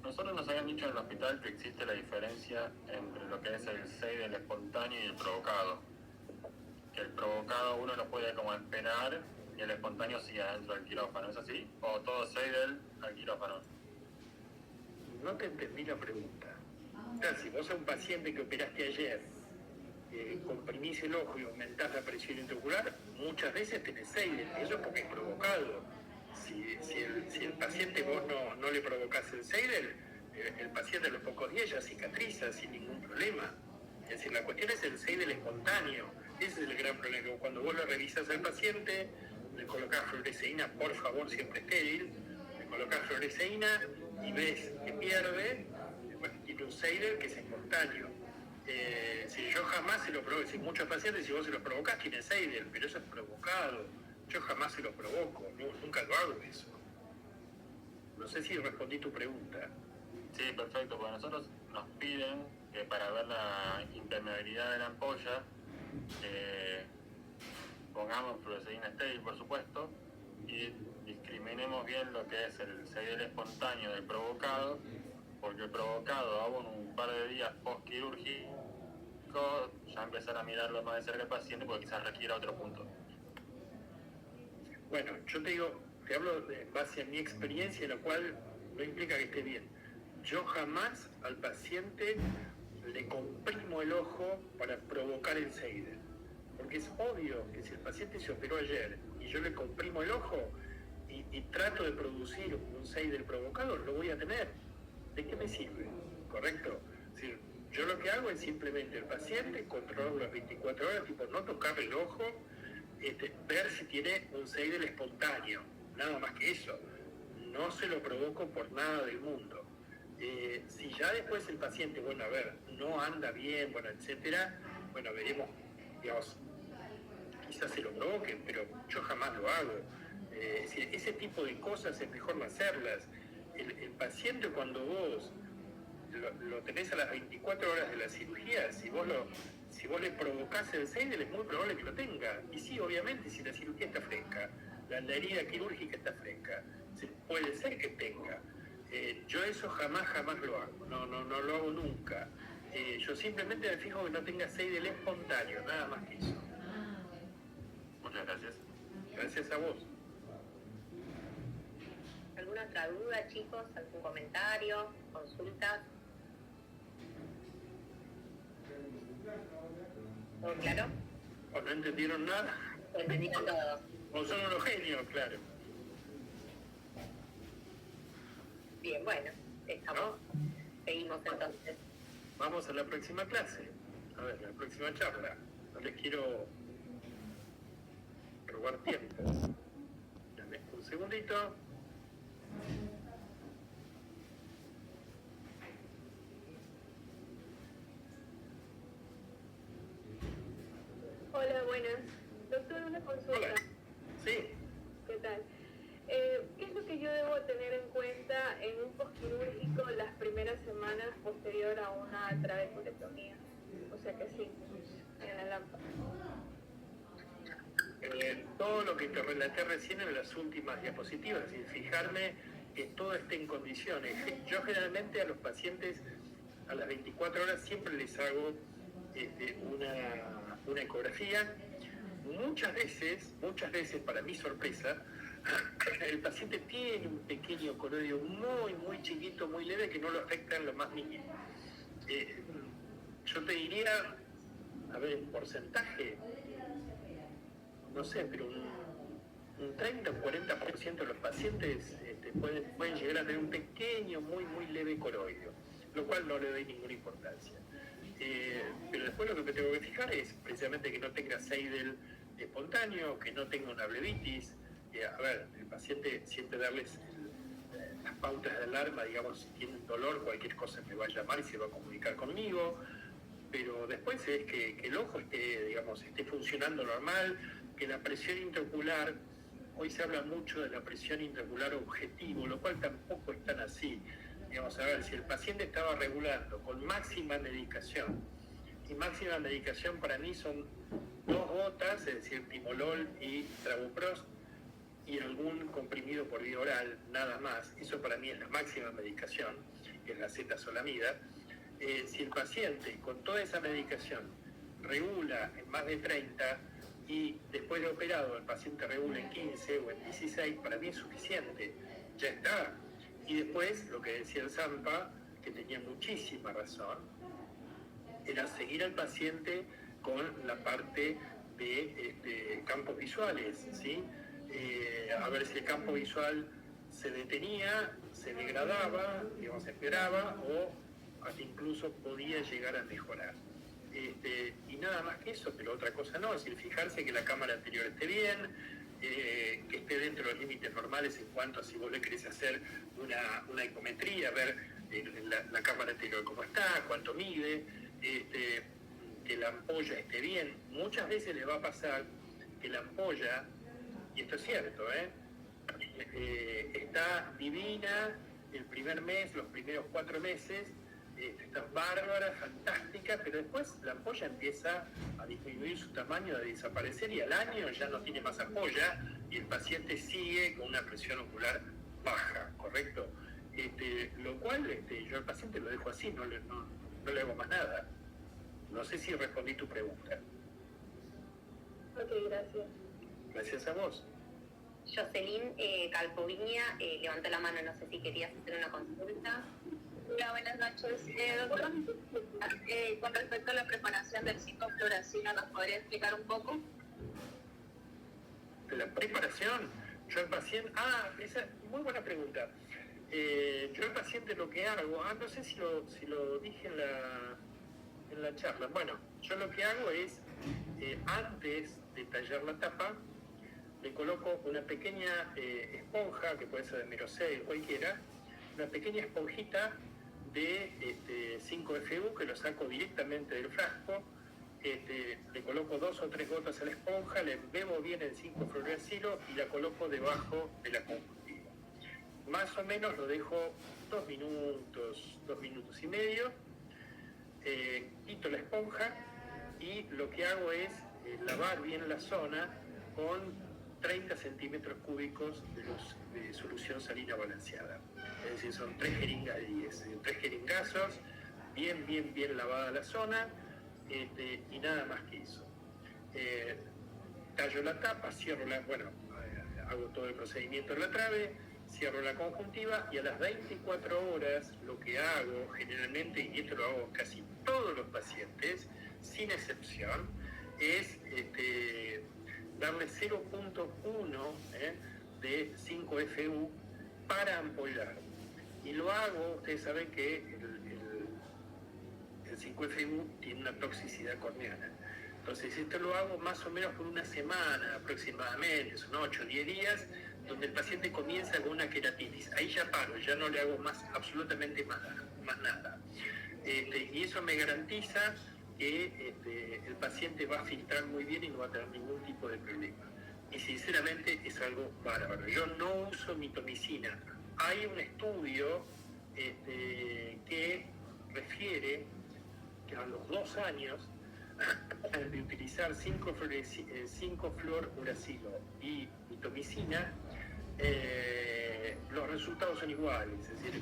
Nosotros nos habían dicho en el hospital que existe la diferencia entre lo que es el Seidel espontáneo y el provocado. Que el provocado uno lo puede como esperar y el espontáneo sí adentro del quirófano, ¿es así? ¿O todo Seidel al quirófano? No te entendí la pregunta. O sea, si vos a un paciente que operaste ayer comprimís el ojo y aumentás la presión intraocular, muchas veces tenés Seidel, eso es porque es provocado. Si el paciente vos no le provocás el Seidel, el paciente a los pocos días ya cicatriza sin ningún problema. Es decir, la cuestión es el Seidel espontáneo. Ese es el gran problema. Cuando vos lo revisas al paciente, le colocás fluoresceína, por favor, siempre estéril, le colocás fluoresceína y ves que pierde, bueno, tiene un Seidel que es espontáneo. Si yo jamás se lo provoco, si muchos pacientes, si vos se los provocás, tienen Seidel, pero eso es provocado. Yo jamás se lo provoco, nunca lo hago eso. No sé si respondí tu pregunta. Sí, perfecto, porque nosotros nos piden que para ver la impermeabilidad de la ampolla pongamos fluoresceína estéril, por supuesto, y discriminemos bien lo que es el Seidel espontáneo del provocado, porque el provocado, aún un par de días postquirúrgico, ya empezar a mirarlo más de cerca al paciente porque quizás requiera otro punto. Bueno, yo te hablo de base a mi experiencia, lo cual no implica que esté bien. Yo jamás al paciente le comprimo el ojo para provocar el Seidel. Porque es obvio que si el paciente se operó ayer y yo le comprimo el ojo y trato de producir un Seidel provocado, lo voy a tener. ¿De qué me sirve? ¿Correcto? Es decir, yo lo que hago es simplemente el paciente, controlarlo las 24 horas, tipo no tocarle el ojo, ver si tiene un Seidel espontáneo, nada más que eso. No se lo provoco por nada del mundo. Si ya después el paciente, bueno, a ver, no anda bien, bueno, etcétera, bueno, veremos, digamos, quizás se lo provoquen, pero yo jamás lo hago. Es decir, ese tipo de cosas es mejor no hacerlas. El paciente, cuando vos lo tenés a las 24 horas de la cirugía, si vos le provocás el Seidel, es muy probable que lo tenga. Y sí, obviamente, si la cirugía está fresca, la herida quirúrgica está fresca, puede ser que tenga. Yo eso jamás lo hago, no lo hago nunca. Yo simplemente me fijo que no tenga Seidel espontáneo, nada más que eso. Muchas gracias. Gracias a vos. ¿Alguna otra duda, chicos? ¿Algún comentario? ¿Consultas? ¿Todo claro? ¿O no entendieron nada? ¿Entendieron todo? ¿O son unos genios? Claro. Bien, bueno, estamos. Seguimos entonces. Vamos a la próxima clase. A ver, la próxima charla. No les quiero robar tiempo. Dame un segundito. Hola, buenas. Doctor, una consulta. Hola. Sí. ¿Qué tal? ¿Qué es lo que yo debo tener en cuenta en un postquirúrgico las primeras semanas posterior a una trabeculectomía? O sea que sí, en la lámpara. Todo lo que te relaté recién en las últimas diapositivas, y fijarme que todo esté en condiciones. Yo generalmente a los pacientes a las 24 horas siempre les hago una ecografía. Muchas veces, para mi sorpresa, el paciente tiene un pequeño coroidio muy chiquito, muy leve, que no lo afecta en lo más mínimo. Yo te diría, a ver, en porcentaje, no sé, pero un 30 o 40% de los pacientes pueden llegar a tener un pequeño, muy leve coroidio, lo cual no le doy ninguna importancia. Pero después lo que me tengo que fijar es precisamente que no tenga Seidel espontáneo, que no tenga una blebitis. A ver, el paciente siempre darles las pautas de alarma, digamos, si tienen dolor, cualquier cosa me va a llamar y se va a comunicar conmigo. Pero después es que el ojo esté funcionando normal, que la presión intraocular, hoy se habla mucho de la presión intraocular objetivo, lo cual tampoco es tan así. Digamos, a ver, si el paciente estaba regulando con máxima medicación, y máxima medicación para mí son 2 gotas, es decir, timolol y travoprost, y algún comprimido por vía oral, nada más. Eso para mí es la máxima medicación, que es la acetazolamida. Si el paciente con toda esa medicación regula en más de 30 y después de operado el paciente regula en 15 o en 16, para mí es suficiente, ya está. Y después, lo que decía el Zampa, que tenía muchísima razón, era seguir al paciente con la parte de campos visuales, ¿sí? A ver si el campo visual se detenía, se degradaba, digamos, empeoraba, o hasta incluso podía llegar a mejorar. Y nada más que eso, pero otra cosa no, es decir, fijarse que la cámara anterior esté bien, que esté dentro de los límites normales en cuanto a si vos le querés hacer una ecometría, ver la cámara anterior cómo está, cuánto mide, que la ampolla esté bien. Muchas veces les va a pasar que la ampolla, y esto es cierto, está divina el primer mes, los primeros 4 meses, está bárbara, fantástica, pero después la ampolla empieza a disminuir su tamaño, a desaparecer, y al año ya no tiene más ampolla y el paciente sigue con una presión ocular baja, ¿correcto? Lo cual yo al paciente lo dejo así, no le hago más nada. No sé si respondí tu pregunta. Ok, gracias. Gracias a vos. Jocelyn Calpoviña levantó la mano, no sé si querías hacer una consulta. Hola, buenas noches. Doctor, con respecto a la preparación del ciclofluorescina, ¿nos podría explicar un poco? La preparación, yo al paciente... esa es muy buena pregunta. Yo al paciente lo que hago... no sé si lo dije la charla. Bueno, yo lo que hago es, antes de tallar la tapa, le coloco una pequeña esponja, que puede ser de Merosei o cualquiera, una pequeña esponjita de 5FU que lo saco directamente del frasco. Le coloco 2 o 3 gotas a la esponja, le bebo bien el 5-fluoracilo y la coloco debajo de la conjuntiva. Más o menos lo dejo 2 minutos, 2 minutos y medio, quito la esponja y lo que hago es lavar bien la zona con 30 centímetros cúbicos de solución salina balanceada. Es decir, son 3 jeringas de 10, 3 jeringazos, bien lavada la zona, y nada más que eso. Tallo la tapa, cierro hago todo el procedimiento en la trave, cierro la conjuntiva y a las 24 horas lo que hago generalmente, y esto lo hago casi todos los pacientes, sin excepción, es darle 0.1 de 5FU para ampollar. Y lo hago, ustedes saben que el 5FU tiene una toxicidad corneana. Entonces esto lo hago más o menos por una semana aproximadamente, son 8 o 10 días, donde el paciente comienza con una queratitis. Ahí ya paro, ya no le hago absolutamente más nada. Y eso me garantiza que el paciente va a filtrar muy bien y no va a tener ningún tipo de problema. Y sinceramente es algo bárbaro. Yo no uso mitomicina. Hay un estudio que refiere que a los 2 años de utilizar 5-fluoruracilo y mitomicina, los resultados son iguales, es decir,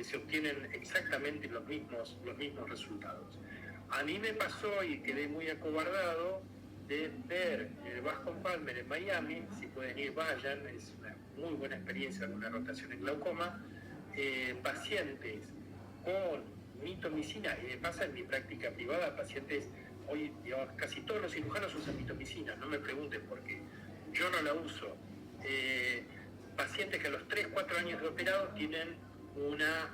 se obtienen exactamente los mismos resultados. A mí me pasó y quedé muy acobardado de ver el Bascom Palmer en Miami. Si pueden ir, vayan, es una muy buena experiencia en una rotación en glaucoma, pacientes con mitomicina, y me pasa en mi práctica privada, pacientes, hoy digamos, casi todos los cirujanos usan mitomicina, no me pregunten por qué, yo no la uso. Pacientes que a los 3-4 años de operado tienen una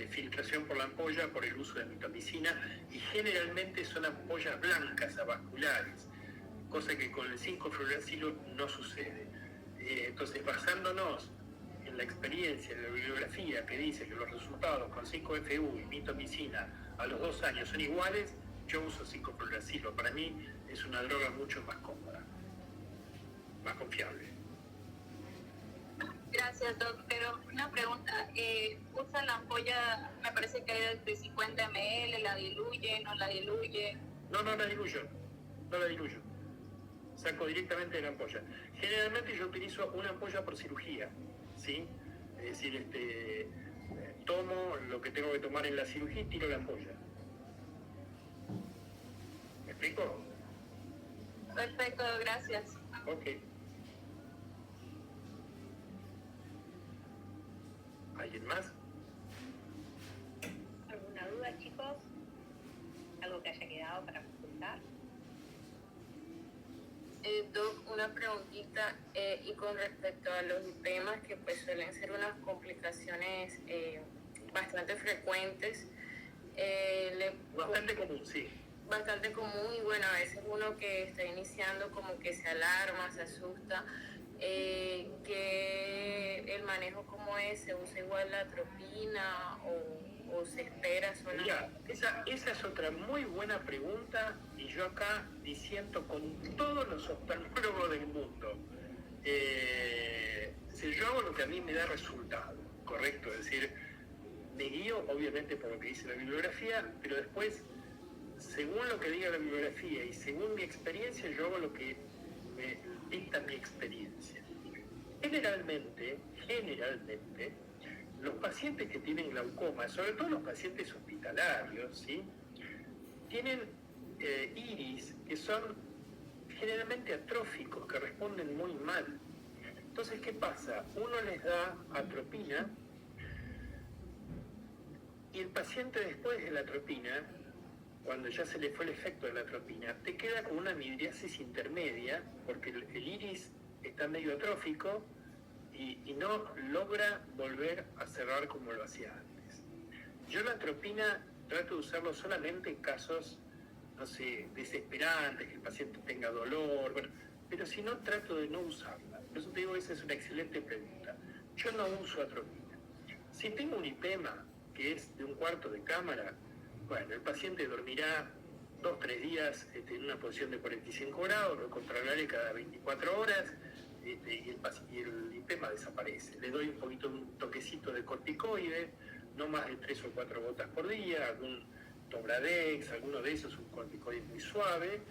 filtración por la ampolla por el uso de mitomicina, y generalmente son ampollas blancas avasculares, cosa que con el 5-fluoracilo no sucede. Entonces, basándonos en la experiencia, en la bibliografía que dice que los resultados con 5FU y mitomicina a los 2 años son iguales, yo uso 5-fluoracilo. Para mí es una droga mucho más cómoda, más confiable. Gracias, Doc. Pero una pregunta, ¿usa la ampolla, me parece que es de 50 ml, la diluye, no la diluye? No la diluyo. Saco directamente de la ampolla. Generalmente yo utilizo una ampolla por cirugía, ¿sí? Es decir, tomo lo que tengo que tomar en la cirugía y tiro la ampolla. ¿Me explico? Perfecto, gracias. Ok. ¿Alguien más? ¿Alguna duda, chicos? ¿Algo que haya quedado para consultar? Doc, una preguntita, y con respecto a los lipemas, que pues suelen ser unas complicaciones bastante frecuentes. Bastante común, sí. Bastante común, y bueno, a veces uno que está iniciando como que se alarma, se asusta. Que el manejo como es, ¿se usa igual la atropina o se espera solamente? Mira, esa es otra muy buena pregunta, y yo acá disiento con todos los oftalmólogos del mundo. Si yo hago lo que a mí me da resultado, correcto, es decir, me guío obviamente por lo que dice la bibliografía, pero después, según lo que diga la bibliografía y según mi experiencia, yo hago lo que me dicta mi experiencia. Generalmente, los pacientes que tienen glaucoma, sobre todo los pacientes hospitalarios, ¿sí?, tienen iris que son generalmente atróficos, que responden muy mal. Entonces, ¿qué pasa? Uno les da atropina, y el paciente después de la atropina, cuando ya se le fue el efecto de la atropina, te queda con una midriasis intermedia, porque el iris está medio atrófico y no logra volver a cerrar como lo hacía antes. Yo la atropina trato de usarlo solamente en casos, no sé, desesperantes, que el paciente tenga dolor, bueno, pero si no, trato de no usarla. Por eso te digo, esa es una excelente pregunta. Yo no uso atropina. Si tengo un IPEMA, que es de 1/4 de cámara, bueno, el paciente dormirá 2-3 días en una posición de 45 grados, lo controlaré cada 24 horas, y el IPEMA desaparece. Le doy un poquito, un toquecito de corticoide, no más de 3 o 4 gotas por día, algún Tobradex, alguno de esos, un corticoide muy suave,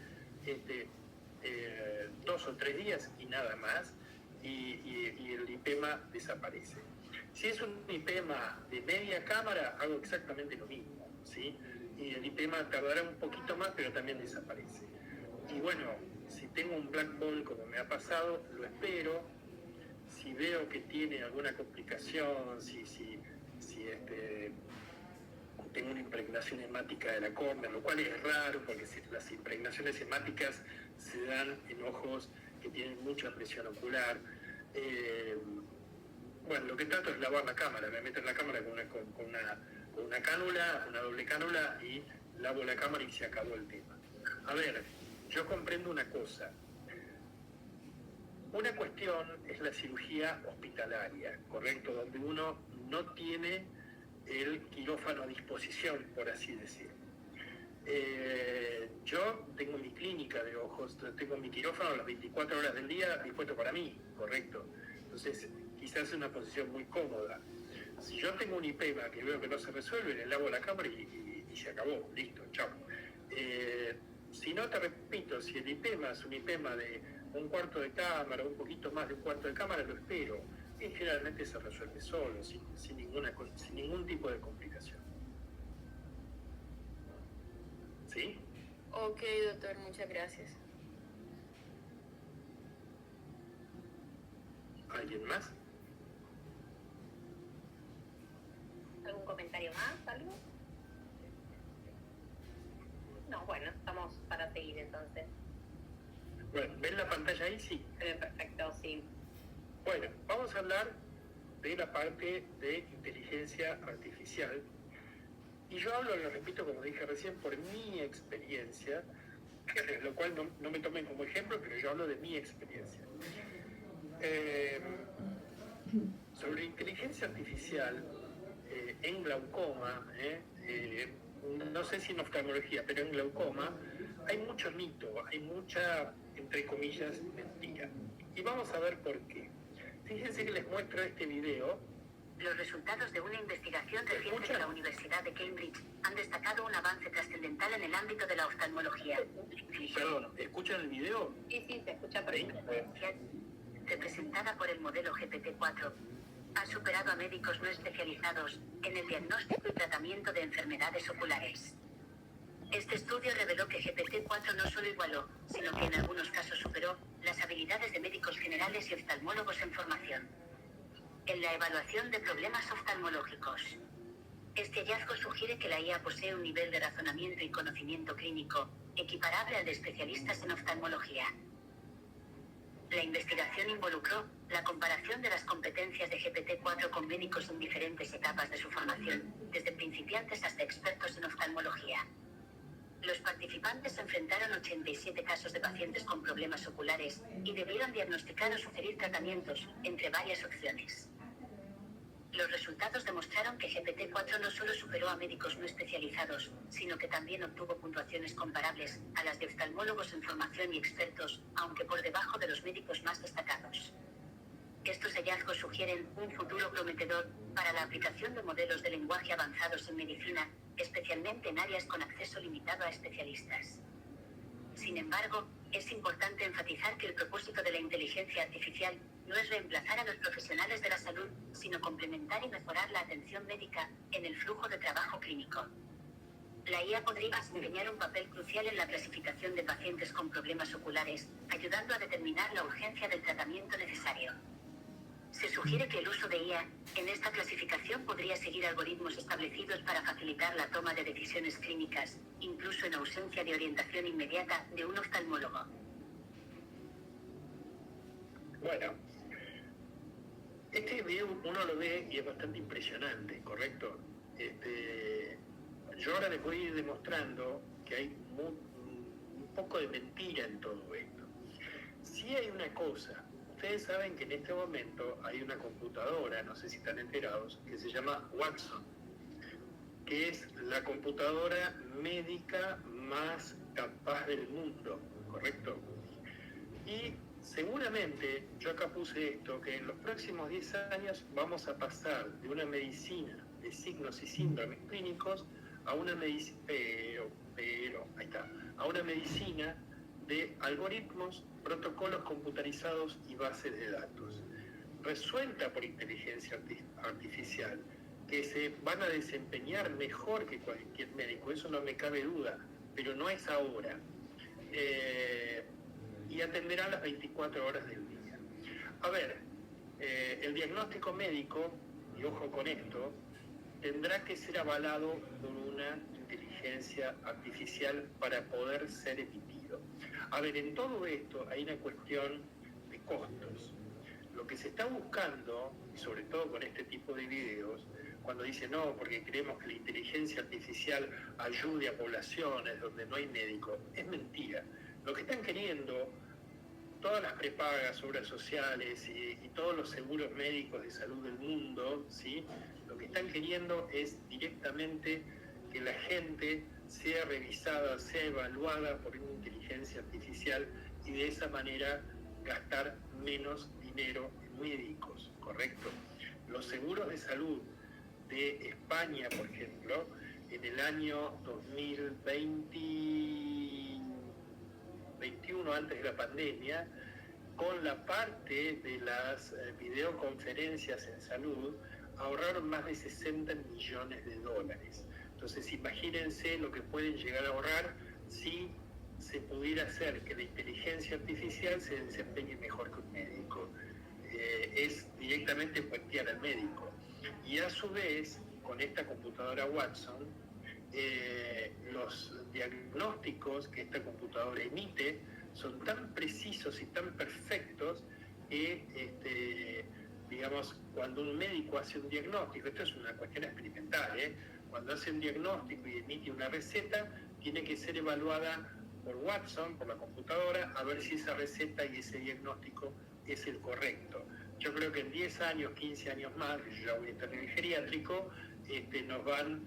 2 o 3 días y nada más, y el IPEMA desaparece. Si es un IPEMA de media cámara, hago exactamente lo mismo, ¿sí? Y el IPEMA tardará un poquito más, pero también desaparece. Y bueno, si tengo un black ball como me ha pasado, lo espero. Si veo que tiene alguna complicación, si tengo una impregnación hemática de la córnea, lo cual es raro porque las impregnaciones hemáticas se dan en ojos que tienen mucha presión ocular. Bueno, lo que trato es lavar la cámara, me meto en la cámara con una cánula, una doble cánula, y lavo la cámara y se acabó el tema. A ver, yo comprendo una cosa. Una cuestión es la cirugía hospitalaria, ¿correcto? Donde uno no tiene el quirófano a disposición, por así decirlo. Yo tengo mi clínica de ojos, tengo mi quirófano las 24 horas del día dispuesto para mí, ¿correcto? Entonces, quizás es una posición muy cómoda. Si yo tengo un IPEMA que veo que no se resuelve, le lavo la cámara y se acabó, listo, chao. Si no, te repito, si el IPEMA es un IPEMA de 1/4 de cámara, un poquito más de 1/4 de cámara, lo espero. Y generalmente se resuelve solo, sin ningún tipo de complicación. ¿Sí? Ok, doctor, muchas gracias. ¿Alguien más? ¿Algún comentario más? ¿Algo? No, bueno, estamos para seguir entonces. Bueno, ¿ven la pantalla ahí? Sí. Perfecto, sí. Bueno, vamos a hablar de la parte de inteligencia artificial. Y yo hablo, lo repito, como dije recién, por mi experiencia, lo cual no me tomen como ejemplo, pero yo hablo de mi experiencia. Sobre inteligencia artificial en glaucoma, no sé si en oftalmología, pero en glaucoma hay mucho mito, hay mucha, entre comillas, mentira. Y vamos a ver por qué. Fíjense que les muestro este video. Los resultados de una investigación reciente de la Universidad de Cambridge han destacado un avance trascendental en el ámbito de la oftalmología. Perdón, ¿escuchan el video? Sí, se escucha perfecto. Representada por el modelo GPT-4, ha superado a médicos no especializados en el diagnóstico y tratamiento de enfermedades oculares. Este estudio reveló que GPT-4 no solo igualó, sino que en algunos casos superó las habilidades de médicos generales y oftalmólogos en formación. En la evaluación de problemas oftalmológicos. Este hallazgo sugiere que la IA posee un nivel de razonamiento y conocimiento clínico equiparable al de especialistas en oftalmología. La investigación involucró la comparación de las competencias de GPT-4 con médicos en diferentes etapas de su formación, desde principiantes hasta expertos en oftalmología. Los participantes enfrentaron 87 casos de pacientes con problemas oculares y debieron diagnosticar o sugerir tratamientos, entre varias opciones. Los resultados demostraron que GPT-4 no solo superó a médicos no especializados, sino que también obtuvo puntuaciones comparables a las de oftalmólogos en formación y expertos, aunque por debajo de los médicos más destacados. Estos hallazgos sugieren un futuro prometedor para la aplicación de modelos de lenguaje avanzados en medicina, especialmente en áreas con acceso limitado a especialistas. Sin embargo, es importante enfatizar que el propósito de la inteligencia artificial no es reemplazar a los profesionales de la salud, sino complementar y mejorar la atención médica en el flujo de trabajo clínico. La IA podría desempeñar un papel crucial en la clasificación de pacientes con problemas oculares, ayudando a determinar la urgencia del tratamiento necesario. Se sugiere que el uso de IA en esta clasificación podría seguir algoritmos establecidos para facilitar la toma de decisiones clínicas, incluso en ausencia de orientación inmediata de un oftalmólogo. Bueno, este video uno lo ve y es bastante impresionante, ¿correcto? yo ahora les voy a ir demostrando que hay un poco de mentira en todo esto. Sí hay una cosa, ustedes saben que en este momento hay una computadora, no sé si están enterados, que se llama Watson, que es la computadora médica más capaz del mundo, ¿correcto? Y seguramente, yo acá puse esto, que en los próximos 10 años vamos a pasar de una medicina de signos y síndromes clínicos a una medicina, a una medicina de algoritmos, protocolos computarizados y bases de datos, resuelta por inteligencia artificial, que se van a desempeñar mejor que cualquier médico, eso no me cabe duda, pero no es ahora. Y atenderán las 24 horas del día. A ver, el diagnóstico médico, y ojo con esto, tendrá que ser avalado por una inteligencia artificial para poder ser emitido. A ver, en todo esto hay una cuestión de costos. Lo que se está buscando, y sobre todo con este tipo de videos, cuando dicen no, porque creemos que la inteligencia artificial ayude a poblaciones donde no hay médico, es mentira. Lo que están queriendo todas las prepagas, obras sociales y todos los seguros médicos de salud del mundo, ¿sí? Lo que están queriendo es directamente que la gente sea revisada, sea evaluada por una inteligencia artificial y de esa manera gastar menos dinero en médicos, ¿correcto? Los seguros de salud de España, por ejemplo, en el año 2021, antes de la pandemia, con la parte de las videoconferencias en salud, ahorraron más de 60 millones de dólares. Entonces, imagínense lo que pueden llegar a ahorrar si se pudiera hacer que la inteligencia artificial se desempeñe mejor que un médico. Es directamente puentear al médico. Y a su vez, con esta computadora Watson, los diagnósticos que esta computadora emite son tan precisos y tan perfectos que, digamos, cuando un médico hace un diagnóstico, esto es una cuestión experimental, cuando hace un diagnóstico y emite una receta, tiene que ser evaluada por Watson, por la computadora, a ver si esa receta y ese diagnóstico es el correcto. Yo creo que en 10 años, 15 años más, que yo ya voy a estar en el geriátrico, nos van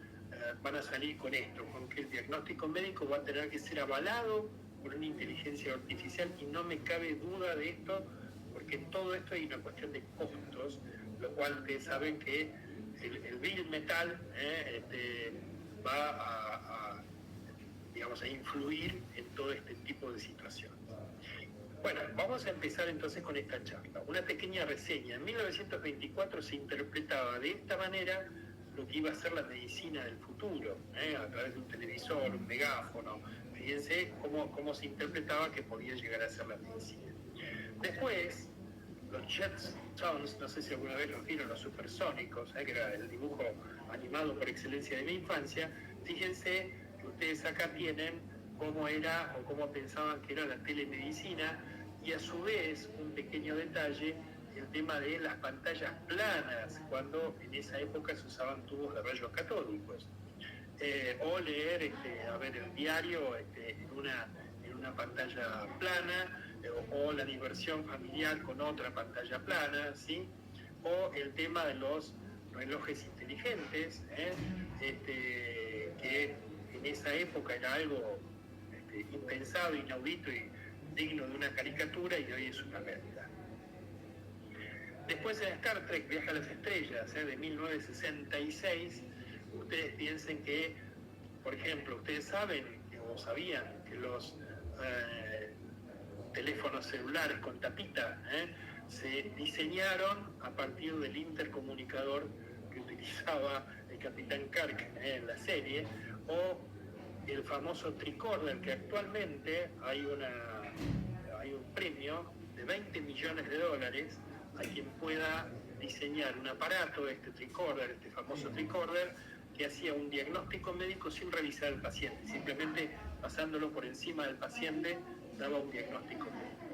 a salir con esto, con que el diagnóstico médico va a tener que ser avalado por una inteligencia artificial, y no me cabe duda de esto, porque en todo esto hay una cuestión de costos, lo cual ustedes saben que el Bill Metal va a influir en todo este tipo de situaciones. Bueno, vamos a empezar entonces con esta charla. Una pequeña reseña. En 1924 se interpretaba de esta manera lo que iba a ser la medicina del futuro, a través de un televisor, un megáfono. Fíjense cómo se interpretaba que podía llegar a ser la medicina. Después, los Jetsons, no sé si alguna vez los vieron, los supersónicos, que era el dibujo animado por excelencia de mi infancia. Fíjense que ustedes acá tienen cómo era o cómo pensaban que era la telemedicina, y a su vez, un pequeño detalle, el tema de las pantallas planas, cuando en esa época se usaban tubos de rayos catódicos. O leer el diario en una pantalla plana, o la diversión familiar con otra pantalla plana, ¿sí? O el tema de los relojes inteligentes, que en esa época era algo impensado, inaudito y digno de una caricatura, y hoy es una realidad. Después en Star Trek Viaje a las Estrellas, de 1966, ustedes piensen que, por ejemplo, ustedes saben o sabían que los teléfonos celulares con tapita se diseñaron a partir del intercomunicador que utilizaba el Capitán Kirk en la serie, o el famoso tricorder, que actualmente hay un premio de $20 millones a quien pueda diseñar un aparato, este tricorder, este famoso tricorder, que hacía un diagnóstico médico sin revisar al paciente, simplemente pasándolo por encima del paciente daba un diagnóstico médico.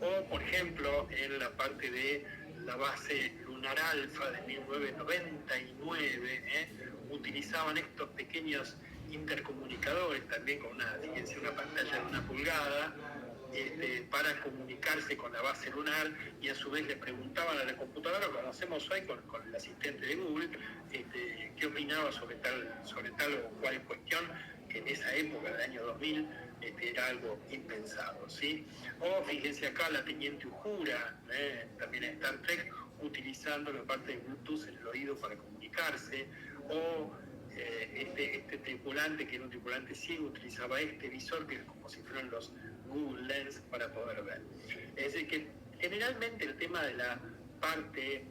O, por ejemplo, en la parte de la base lunar Lunar Alpha de 1999, utilizaban estos pequeños intercomunicadores, también con fíjense, una pantalla de 1 pulgada, para comunicarse con la base lunar, y a su vez le preguntaban a la computadora, como hacemos hoy con el asistente de Google, qué opinaba sobre tal o cual cuestión, que en esa época, del año 2000, era algo impensado, ¿sí? O fíjense acá la teniente Uhura, también en Star Trek, utilizando la parte de Bluetooth en el oído para comunicarse, o este tripulante, que era un tripulante ciego, utilizaba este visor, que es como si fueran los Google Lens, para poder ver. Es decir, que generalmente el tema de la parte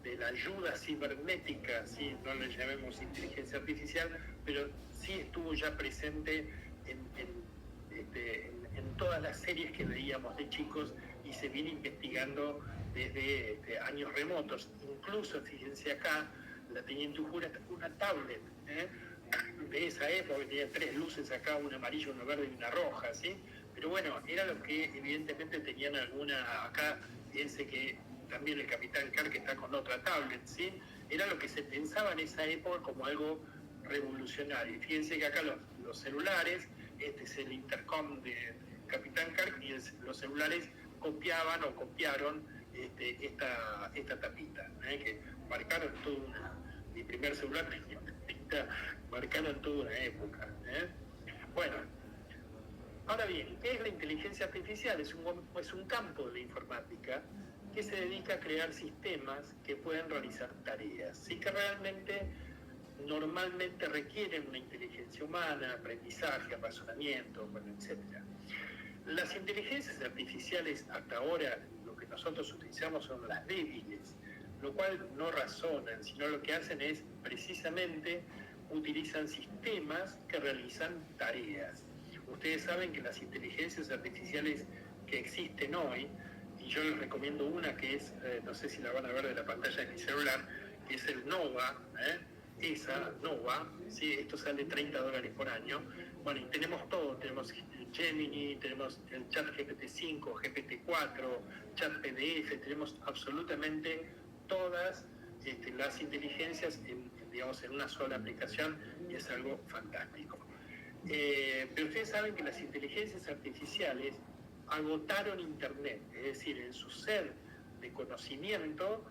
de la ayuda cibernética, ¿sí? No le llamemos inteligencia artificial, pero sí estuvo ya presente en todas las series que veíamos de chicos, y se viene investigando desde años remotos. Incluso, fíjense acá, la teniente Uhura está con una tablet de esa época, que tenía 3 luces acá, una amarilla, una verde y una roja, ¿sí? Pero bueno, era lo que evidentemente tenían alguna, acá fíjense que también el Capitán Kirk está con otra tablet, ¿sí? Era lo que se pensaba en esa época como algo revolucionario. Fíjense que acá los celulares, este es el intercom de Capitán Kirk, y los celulares copiaron esta tapita, que marcaron toda mi primer celular tenía una tapita, marcaron toda una época. Bueno, ahora bien, ¿qué es la inteligencia artificial? Es un campo de la informática que se dedica a crear sistemas que pueden realizar tareas, sí, que realmente normalmente requieren una inteligencia humana, aprendizaje, razonamiento, bueno, etc. Las inteligencias artificiales hasta ahora, lo que nosotros utilizamos son las débiles, lo cual no razonan, sino lo que hacen es precisamente utilizan sistemas que realizan tareas. Ustedes saben que las inteligencias artificiales que existen hoy, y yo les recomiendo una que es, no sé si la van a ver de la pantalla de mi celular, que es el Nova, esa Nova, ¿sí? Esto sale $30 por año. Bueno, y tenemos todo, tenemos el Gemini, tenemos el chat GPT-5, GPT-4, chat PDF, tenemos absolutamente todas las inteligencias en una sola aplicación, y es algo fantástico. Pero ustedes saben que las inteligencias artificiales agotaron Internet, es decir, en su sed de conocimiento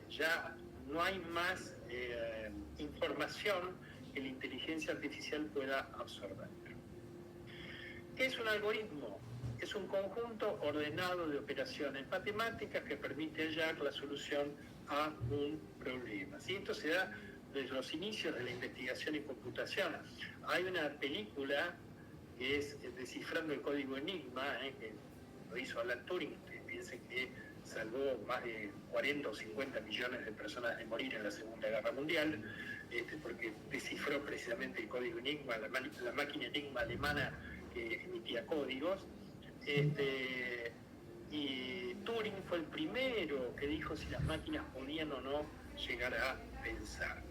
ya no hay más información que la inteligencia artificial pueda absorber. ¿Qué es un algoritmo? Es un conjunto ordenado de operaciones matemáticas que permite hallar la solución a un problema. ¿Sí? Esto se da desde los inicios de la investigación y computación. Hay una película que es Descifrando el Código Enigma, que lo hizo Alan Turing, que piensen que salvó más de 40 o 50 millones de personas de morir en la Segunda Guerra Mundial, porque descifró precisamente el código Enigma, la máquina Enigma alemana que emitía códigos. Y Turing fue el primero que dijo si las máquinas podían o no llegar a pensar.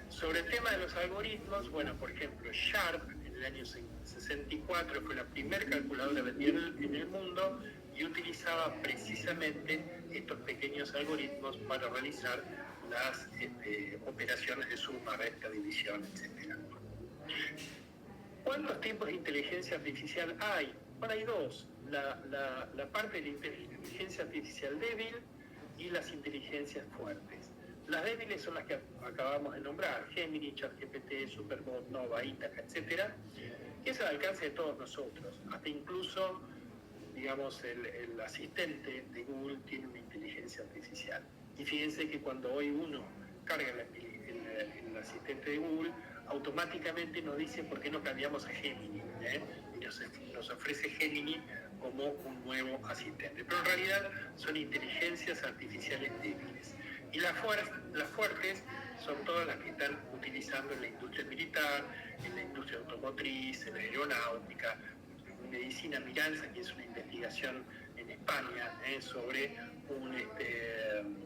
Sobre el tema de los algoritmos, bueno, por ejemplo, Sharp en el año 64 fue la primera calculadora vendida en el mundo, y utilizaba precisamente estos pequeños algoritmos para realizar las operaciones de suma, resta, división, etc. ¿Cuántos tipos de inteligencia artificial hay? Bueno, hay dos. La parte de la inteligencia artificial débil y las inteligencias fuertes. Las débiles son las que acabamos de nombrar: Gemini, ChatGPT, Superbot, Nova, Ítaca, etc. Que es al alcance de todos nosotros. Hasta incluso, digamos, el asistente de Google tiene una inteligencia artificial. Y fíjense que cuando hoy uno carga el asistente de Google, automáticamente nos dice por qué no cambiamos a Gemini, y nos ofrece Gemini como un nuevo asistente. Pero en realidad son inteligencias artificiales débiles. Y las fuertes son todas las que están utilizando en la industria militar, en la industria automotriz, en la aeronáutica, en medicina Miranza, que es una investigación en España sobre un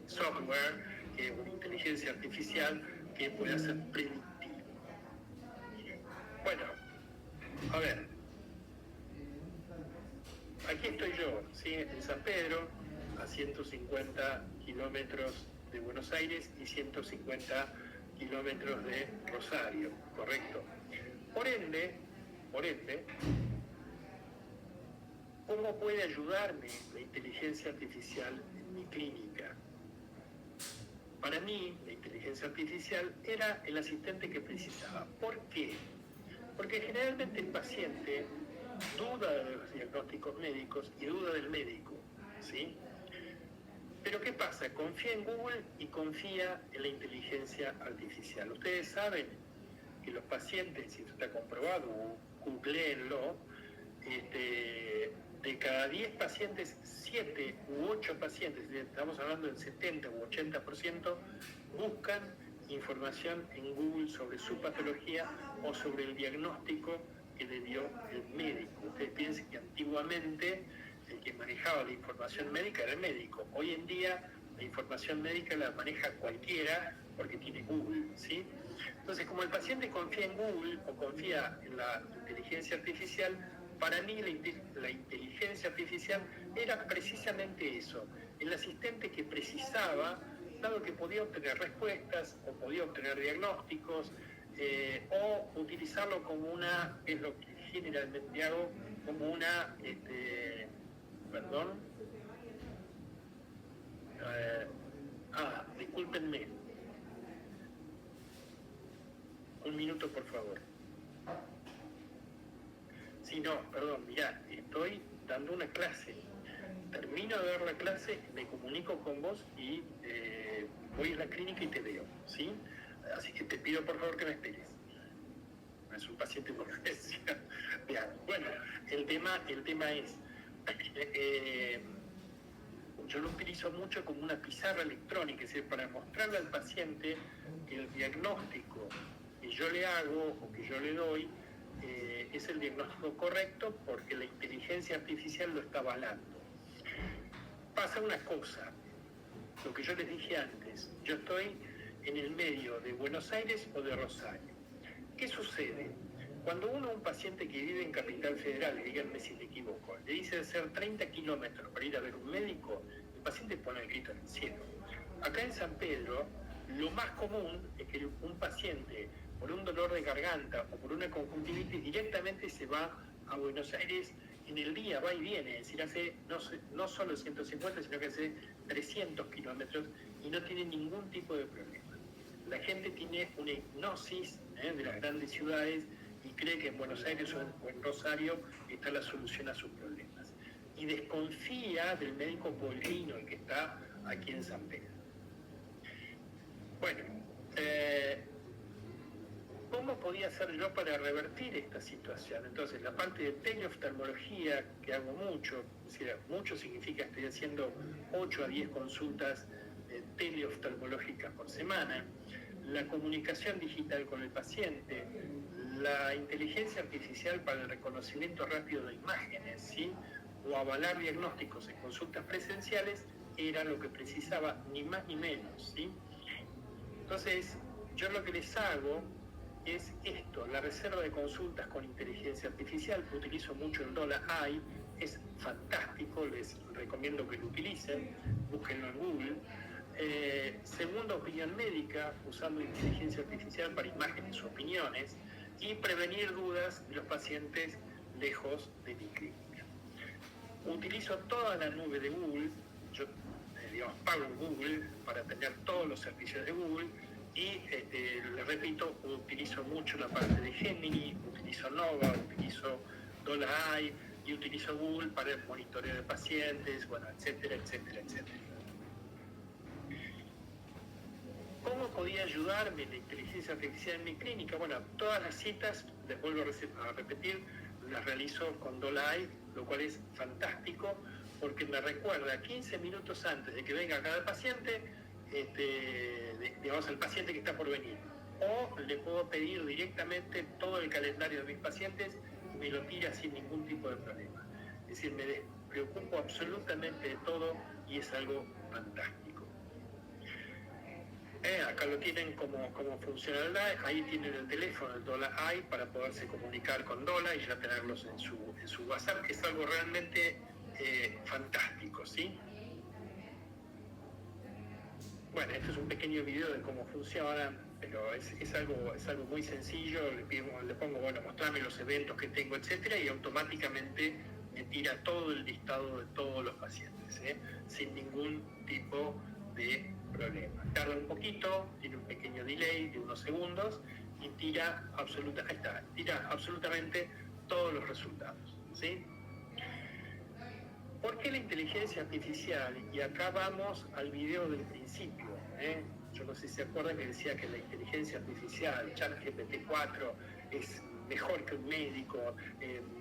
software, que es una inteligencia artificial que puede ser predictivo. Bueno, a ver, aquí estoy yo, ¿sí? En San Pedro, a 150 kilómetros de Buenos Aires y 150 kilómetros de Rosario, ¿correcto? Por ende, ¿cómo puede ayudarme la inteligencia artificial en mi clínica? Para mí, la inteligencia artificial era el asistente que precisaba. ¿Por qué? Porque generalmente el paciente duda de los diagnósticos médicos y duda del médico, ¿sí? Pero ¿qué pasa? Confía en Google y confía en la inteligencia artificial. Ustedes saben que los pacientes, si esto está comprobado, googleenlo, de cada 10 pacientes, 7 u 8 pacientes, estamos hablando del 70 u 80%, buscan información en Google sobre su patología o sobre el diagnóstico que le dio el médico. Ustedes piensen que antiguamente el que manejaba la información médica era el médico. Hoy en día la información médica la maneja cualquiera porque tiene Google, ¿sí? Entonces, como el paciente confía en Google o confía en la inteligencia artificial, para mí la inteligencia artificial era precisamente eso, el asistente que precisaba, dado que podía obtener respuestas o podía obtener diagnósticos, o utilizarlo como una, es lo que generalmente hago, como una, discúlpenme, un minuto por favor. Sí, no, perdón, mirá, estoy dando una clase. Termino de dar la clase, me comunico con vos y voy a la clínica y te veo, ¿sí? Así que te pido por favor que me esperes. Es un paciente con urgencia. Bien, bueno, el tema es, yo lo utilizo mucho como una pizarra electrónica, es decir, para mostrarle al paciente el diagnóstico que yo le hago o que yo le doy, es el diagnóstico correcto porque la inteligencia artificial lo está avalando. Pasa una cosa, lo que yo les dije antes, yo estoy en el medio de Buenos Aires o de Rosario. ¿Qué sucede? Cuando un paciente que vive en Capital Federal, díganme si me equivoco, le dice hacer 30 kilómetros para ir a ver un médico, el paciente pone el grito en el cielo. Acá en San Pedro, lo más común es que un paciente por un dolor de garganta o por una conjuntivitis directamente se va a Buenos Aires en el día, va y viene, es decir, hace no solo 150, sino que hace 300 kilómetros y no tiene ningún tipo de problema. La gente tiene una hipnosis de las grandes ciudades y cree que en Buenos Aires o en Rosario está la solución a sus problemas. Y desconfía del médico pueblino, el que está aquí en San Pedro. Bueno, ¿cómo podía hacer yo para revertir esta situación? Entonces, la parte de teleoftalmología, que hago mucho, es decir, mucho significa que estoy haciendo 8 a 10 consultas teleoftalmológicas por semana, la comunicación digital con el paciente, la inteligencia artificial para el reconocimiento rápido de imágenes, ¿sí? O avalar diagnósticos en consultas presenciales, era lo que precisaba, ni más ni menos, ¿sí? Entonces, yo lo que les hago es esto, la reserva de consultas con inteligencia artificial. Utilizo mucho el DolaEye, es fantástico, les recomiendo que lo utilicen, búsquenlo en Google. Segunda opinión médica, usando inteligencia artificial para imágenes o opiniones, y prevenir dudas de los pacientes lejos de mi clínica. Utilizo toda la nube de Google, yo pago en Google para tener todos los servicios de Google. Y les repito, utilizo mucho la parte de Gemini, utilizo Nova, utilizo DolaEye y utilizo Google para el monitoreo de pacientes, bueno, etcétera, etcétera, etcétera. ¿Cómo podía ayudarme la inteligencia artificial en mi clínica? Bueno, todas las citas, les vuelvo a repetir, las realizo con DolaEye, lo cual es fantástico porque me recuerda 15 minutos antes de que venga cada paciente, digamos, al paciente que está por venir. O le puedo pedir directamente todo el calendario de mis pacientes y me lo tira sin ningún tipo de problema. Es decir, me despreocupo absolutamente de todo y es algo fantástico. Acá lo tienen como funcionalidad, ahí tienen el teléfono, el DolaEye, para poderse comunicar con Dola y ya tenerlos en su WhatsApp, que es algo realmente fantástico, ¿sí? Bueno, este es un pequeño video de cómo funciona, pero es algo muy sencillo. Le pongo, bueno, mostrarme los eventos que tengo, etcétera, y automáticamente me tira todo el listado de todos los pacientes, sin ningún tipo de problema. Tarda un poquito, tiene un pequeño delay de unos segundos y tira absolutamente todos los resultados, ¿sí? ¿Por qué la inteligencia artificial? Y acá vamos al video del principio, Yo no sé si se acuerdan que decía que la inteligencia artificial, ChatGPT-4, es mejor que un médico,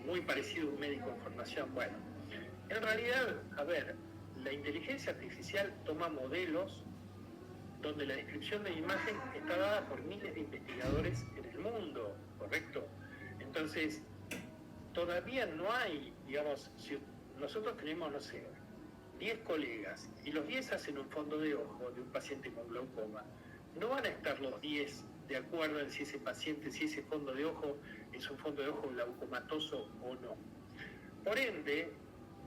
muy parecido a un médico en formación. Bueno, en realidad, a ver, la inteligencia artificial toma modelos donde la descripción de la imagen está dada por miles de investigadores en el mundo, ¿correcto? Entonces, todavía no hay, digamos, si nosotros tenemos, no sé, 10 colegas y los 10 hacen un fondo de ojo de un paciente con glaucoma, no van a estar los 10 de acuerdo en si ese paciente, si ese fondo de ojo es un fondo de ojo glaucomatoso o no. Por ende,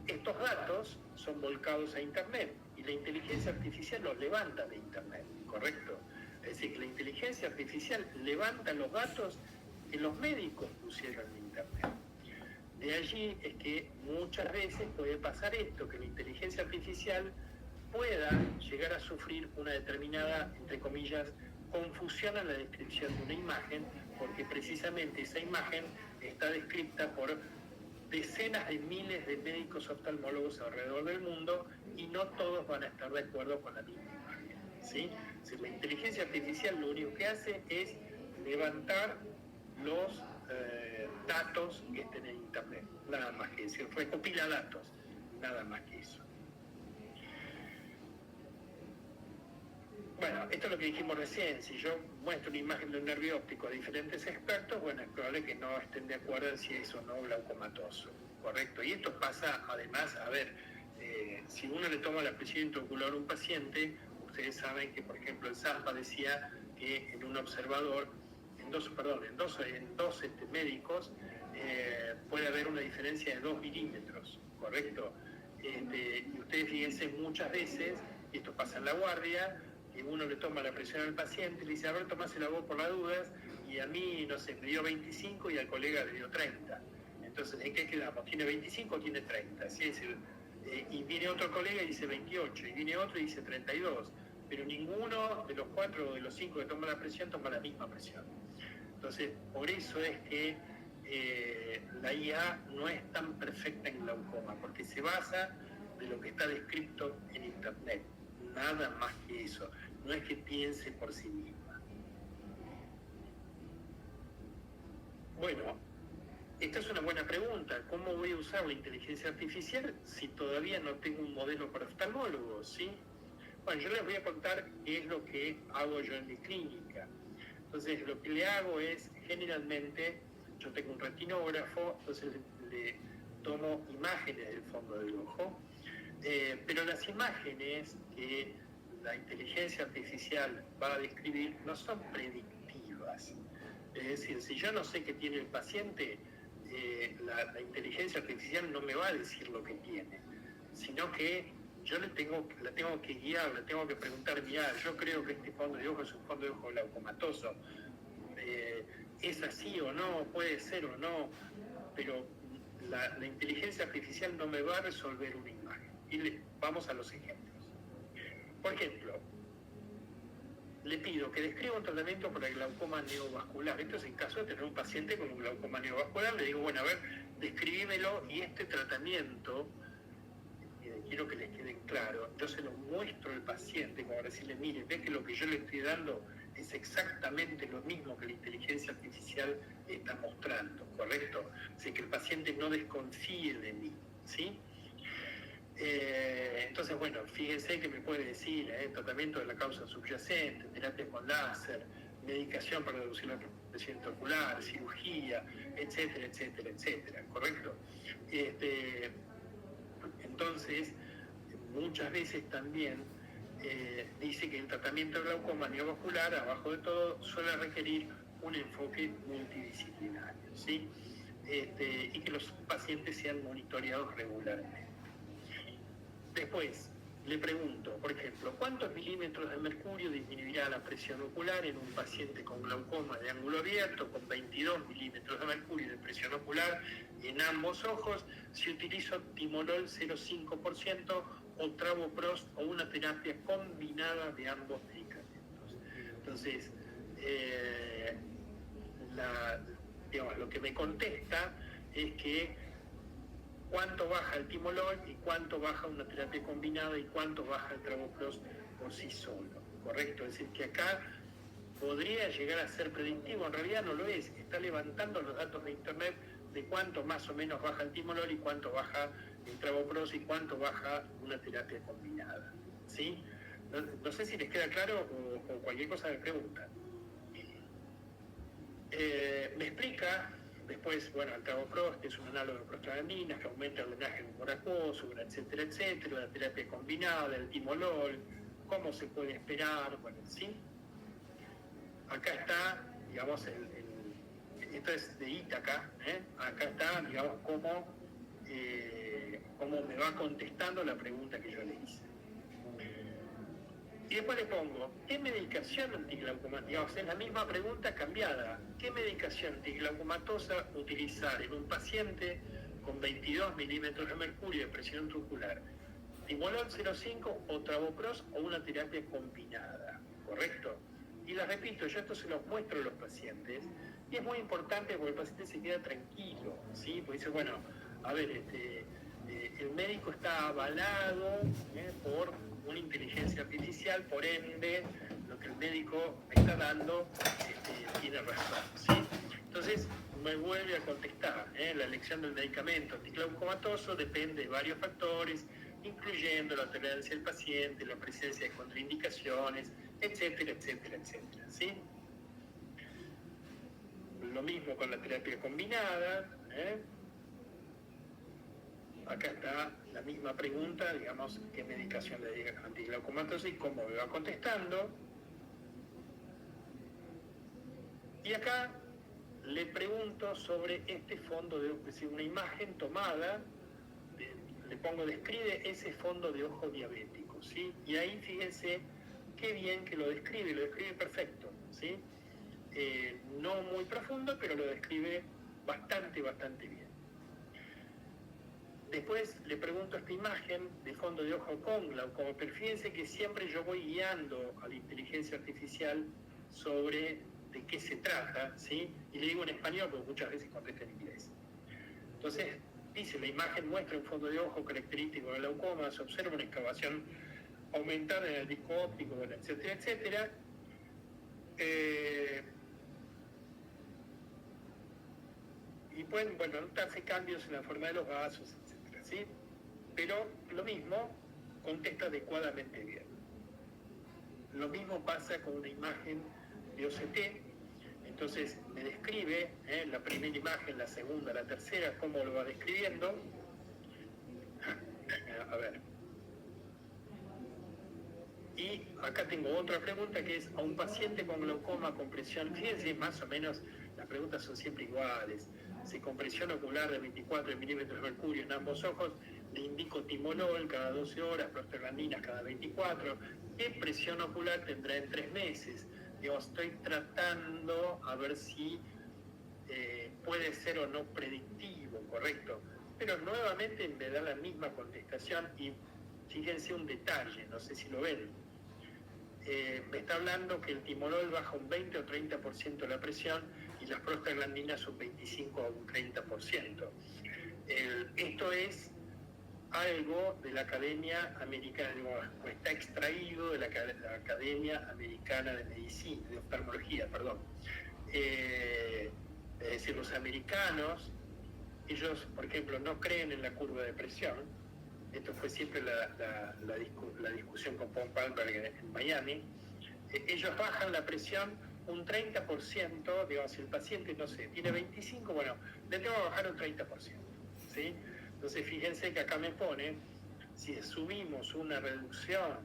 estos datos son volcados a Internet y la inteligencia artificial los levanta de Internet, ¿correcto? Es decir, que la inteligencia artificial levanta los datos que los médicos pusieron en Internet. De allí es que muchas veces puede pasar esto, que la inteligencia artificial pueda llegar a sufrir una determinada, entre comillas, confusión en la descripción de una imagen, porque precisamente esa imagen está descrita por decenas de miles de médicos oftalmólogos alrededor del mundo y no todos van a estar de acuerdo con la misma imagen, ¿sí? O sea, la inteligencia artificial lo único que hace es levantar los datos que estén en Internet, nada más que eso, recopila datos, nada más que eso. Bueno, esto es lo que dijimos recién, si yo muestro una imagen de un nervio óptico a diferentes expertos, bueno, es probable que no estén de acuerdo en si es o no glaucomatoso, ¿correcto? Y esto pasa además, a ver, si uno le toma la presión intraocular a un paciente, ustedes saben que, por ejemplo, el Zampa decía que en un observador, en dos médicos, puede haber una diferencia de 2 milímetros, ¿correcto? Y ustedes fíjense muchas veces, y esto pasa en la guardia, que uno le toma la presión al paciente, le dice, a ver, tomásela vos por las dudas, y a mí, no sé, me dio 25 y al colega le dio 30. Entonces, ¿en qué quedamos? ¿Tiene 25 o tiene 30? ¿Sí? Es decir, y viene otro colega y dice 28, y viene otro y dice 32, pero ninguno de los 4 o de los 5 que toma la presión toma la misma presión. Entonces, por eso es que la IA no es tan perfecta en glaucoma, porque se basa de lo que está descrito en Internet, nada más que eso, no es que piense por sí misma. Bueno, esta es una buena pregunta, ¿cómo voy a usar la inteligencia artificial si todavía no tengo un modelo para oftalmólogos, ¿sí? Bueno, yo les voy a contar qué es lo que hago yo en mi clínica. Entonces, lo que le hago es, generalmente, yo tengo un retinógrafo, entonces le tomo imágenes del fondo del ojo, pero las imágenes que la inteligencia artificial va a describir no son predictivas. Es decir, si yo no sé qué tiene el paciente, la inteligencia artificial no me va a decir lo que tiene, sino que yo la tengo que guiar, le tengo que preguntar, mira, yo creo que este fondo de ojo es un fondo de ojo glaucomatoso. ¿Es así o no? ¿Puede ser o no? Pero la inteligencia artificial no me va a resolver una imagen. Y vamos a los ejemplos. Por ejemplo, le pido que describa un tratamiento para el glaucoma neovascular. Esto es en caso de tener un paciente con un glaucoma neovascular. Le digo, bueno, a ver, describímelo y este tratamiento, quiero que les quede claro, yo se lo muestro al paciente como decirle, mire, ve que lo que yo le estoy dando es exactamente lo mismo que la inteligencia artificial está mostrando, ¿correcto? Así que el paciente no desconfíe de mí, ¿sí? Entonces, bueno, fíjense que me puede decir tratamiento de la causa subyacente, terapia con láser, medicación para reducir la presión intraocular, cirugía, etcétera, etcétera, etcétera, ¿correcto? Entonces, muchas veces también dice que el tratamiento de glaucoma neovascular, abajo de todo, suele requerir un enfoque multidisciplinario, ¿sí? Y que los pacientes sean monitoreados regularmente. Después, le pregunto, por ejemplo, ¿cuántos milímetros de mercurio disminuirá la presión ocular en un paciente con glaucoma de ángulo abierto con 22 milímetros de mercurio de presión ocular en ambos ojos si utilizo timolol 0,5% o travoprost o una terapia combinada de ambos medicamentos? Entonces, lo que me contesta es que cuánto baja el timolol y cuánto baja una terapia combinada y cuánto baja el travoprost por sí solo, ¿correcto? Es decir, que acá podría llegar a ser predictivo, en realidad no lo es, está levantando los datos de internet de cuánto más o menos baja el timolol y cuánto baja el travoprost y cuánto baja una terapia combinada, ¿sí? No sé si les queda claro o cualquier cosa me preguntan. Me explica después, bueno, el travoprost, que es un análogo de prostaglandinas, que aumenta el drenaje mucoacuoso, etcétera, etcétera, la terapia combinada, el timolol, cómo se puede esperar, bueno, ¿sí? Acá está, digamos, esto es de Ítaca, acá está, digamos, cómo me va contestando la pregunta que yo le hice. Y después le pongo, ¿qué medicación antiglaucomatosa? Digamos, es la misma pregunta cambiada. ¿Qué medicación antiglaucomatosa utilizar en un paciente con 22 milímetros de mercurio de presión intraocular? Timolol 0,5 o travoprost o una terapia combinada, ¿correcto? Y les repito, yo esto se los muestro a los pacientes y es muy importante porque el paciente se queda tranquilo, ¿sí? Porque dice, bueno, a ver, el médico está avalado por una inteligencia artificial, por ende, lo que el médico me está dando tiene razón, ¿sí? Entonces, me vuelve a contestar, la elección del medicamento antiglaucomatoso depende de varios factores, incluyendo la tolerancia del paciente, la presencia de contraindicaciones, etcétera, etcétera, etcétera, ¿sí? Lo mismo con la terapia combinada, Acá está la misma pregunta, digamos, qué medicación le diga antiglaucomatosa y cómo me va contestando. Y acá le pregunto sobre este fondo de ojo, es decir, una imagen tomada, le pongo, describe ese fondo de ojo diabético, ¿sí? Y ahí fíjense qué bien que lo describe perfecto, ¿sí? No muy profundo, pero lo describe bastante bien. Después le pregunto esta imagen de fondo de ojo con glaucoma, pero fíjense que siempre yo voy guiando a la inteligencia artificial sobre de qué se trata, ¿sí? Y le digo en español, porque muchas veces contesta en inglés. Entonces, dice, la imagen muestra un fondo de ojo característico del glaucoma, se observa una excavación aumentada en el disco óptico, bueno, etcétera, etcétera. Y pueden, bueno, notarse cambios en la forma de los vasos, etcétera, ¿sí? Pero lo mismo contesta adecuadamente bien. Lo mismo pasa con una imagen de OCT. Entonces me describe la primera imagen, la segunda, la tercera, cómo lo va describiendo. A ver. Y acá tengo otra pregunta que es, a un paciente con glaucoma con presión, fíjense, más o menos las preguntas son siempre iguales. Si con presión ocular de 24 milímetros de mercurio en ambos ojos, le indico timolol cada 12 horas, prostaglandinas cada 24. ¿Qué presión ocular tendrá en 3 meses? Digo, estoy tratando a ver si puede ser o no predictivo, ¿correcto? Pero nuevamente me da la misma contestación y fíjense un detalle, no sé si lo ven. Me está hablando que el timolol baja un 20 o 30% la presión y las prostaglandinas un 25 o un 30%. Esto es algo de la Academia Americana, o está extraído de la Academia Americana de Medicina, de Oftalmología, perdón. Es decir, los americanos, ellos, por ejemplo, no creen en la curva de presión. Esto fue siempre la discusión con Paul Palmer en Miami. Ellos bajan la presión un 30%, digamos, si el paciente, no sé, tiene 25, bueno, le tengo que bajar un 30%, ¿sí? Entonces, fíjense que acá me pone, si subimos una reducción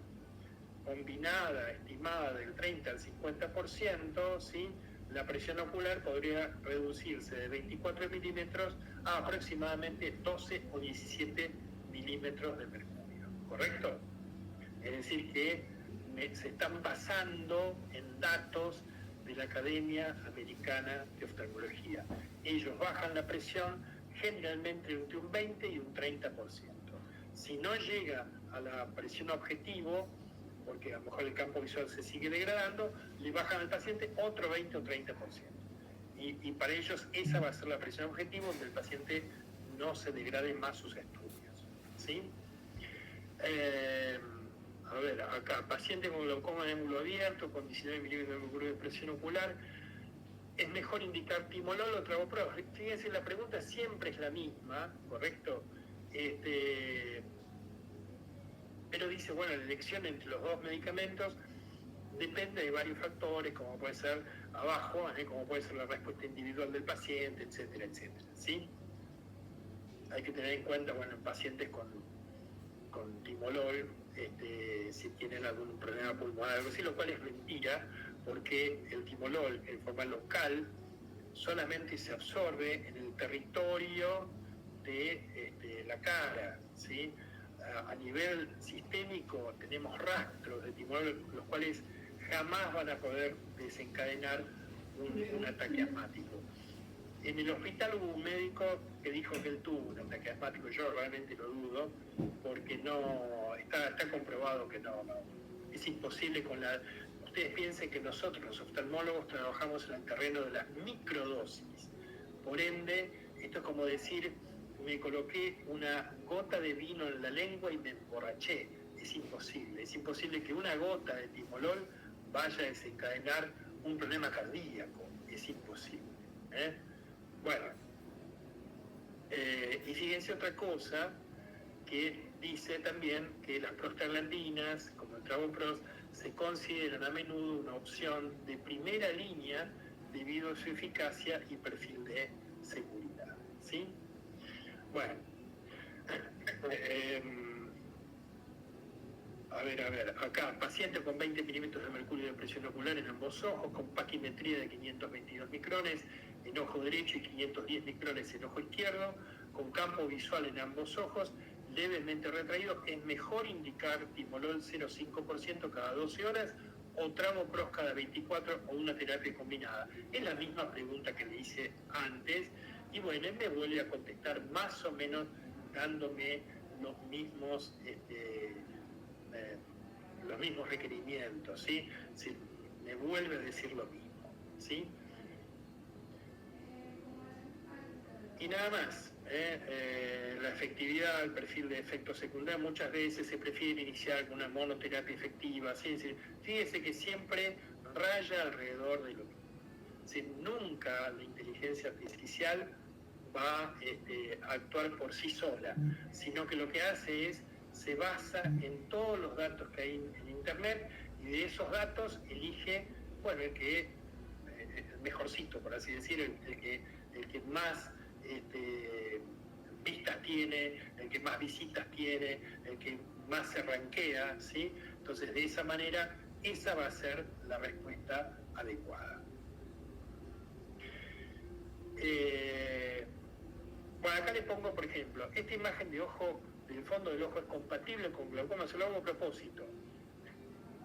combinada, estimada del 30 al 50%, ¿sí? La presión ocular podría reducirse de 24 milímetros a aproximadamente 12 o 17 milímetros de mercurio, ¿correcto? Es decir, que se están basando en datos de la Academia Americana de Oftalmología. Ellos bajan la presión generalmente entre un 20 y un 30%. Si no llega a la presión objetivo, porque a lo mejor el campo visual se sigue degradando, le bajan al paciente otro 20 o 30%. Y para ellos esa va a ser la presión objetivo, donde el paciente no se degrade más sus estudios, ¿sí? A ver, acá, paciente con glaucoma de ángulo abierto, con 19 milímetros de mercurio de presión ocular, ¿es mejor indicar timolol o travoprost? Fíjense, la pregunta siempre es la misma, ¿correcto? Pero dice, bueno, la elección entre los dos medicamentos depende de varios factores, como puede ser abajo, como puede ser la respuesta individual del paciente, etcétera, etcétera, ¿sí? Hay que tener en cuenta, bueno, en pacientes con timolol, si tienen algún problema pulmonar, algo así, lo cual es mentira, porque el timolol en forma local solamente se absorbe en el territorio de la cara, ¿sí? A nivel sistémico tenemos rastros de timolol, los cuales jamás van a poder desencadenar un ataque asmático. En el hospital hubo un médico que dijo que él tuvo un ataque asmático. Yo realmente lo dudo, porque no está comprobado que no. Es imposible con la... Ustedes piensen que nosotros, los oftalmólogos, trabajamos en el terreno de las microdosis. Por ende, esto es como decir, me coloqué una gota de vino en la lengua y me emborraché. Es imposible que una gota de timolol vaya a desencadenar un problema cardíaco. Es imposible. Bueno, y fíjense otra cosa que dice también que las prostaglandinas, como el travoprost, se consideran a menudo una opción de primera línea debido a su eficacia y perfil de seguridad, ¿sí? Bueno, a ver, acá, paciente con 20 milímetros de mercurio de presión ocular en ambos ojos, con paquimetría de 522 micrones en ojo derecho y 510 micrones en ojo izquierdo, con campo visual en ambos ojos, levemente retraído, ¿es mejor indicar timolol 0,5% cada 12 horas o travoprost cada 24 o una terapia combinada? Es la misma pregunta que le hice antes, y bueno, él me vuelve a contestar más o menos dándome los mismos requerimientos, ¿sí? Sí, me vuelve a decir lo mismo, ¿sí? Y nada más, la efectividad, el perfil de efectos secundarios, muchas veces se prefiere iniciar con una monoterapia efectiva, ¿sí? Es decir, fíjese que siempre raya alrededor de lo mismo. ¿Sí? Nunca la inteligencia artificial va a actuar por sí sola, sino que lo que hace es, se basa en todos los datos que hay en Internet, y de esos datos elige, bueno, el mejorcito, por así decir, el que más vistas tiene, el que más visitas tiene, el que más se rankea, ¿sí? Entonces, de esa manera, esa va a ser la respuesta adecuada. Bueno, acá le pongo, por ejemplo, esta imagen de ojo, del fondo del ojo es compatible con glaucoma, se lo hago a propósito.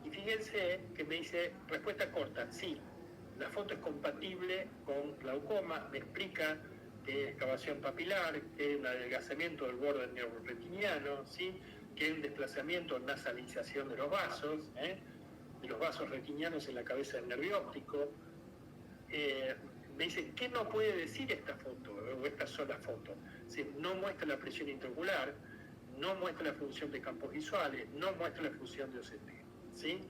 Y fíjense que me dice, respuesta corta, sí, la foto es compatible con glaucoma, me explica que es excavación papilar, que es un adelgazamiento del borde neuroretiniano, ¿sí? Que es un desplazamiento, nasalización de los vasos, de los vasos retinianos en la cabeza del nervio óptico. Me dice, ¿qué no puede decir esta foto, o esta sola foto? ¿Sí? No muestra la presión intraocular, no muestra la función de campos visuales, no muestra la función de OCT, ¿sí?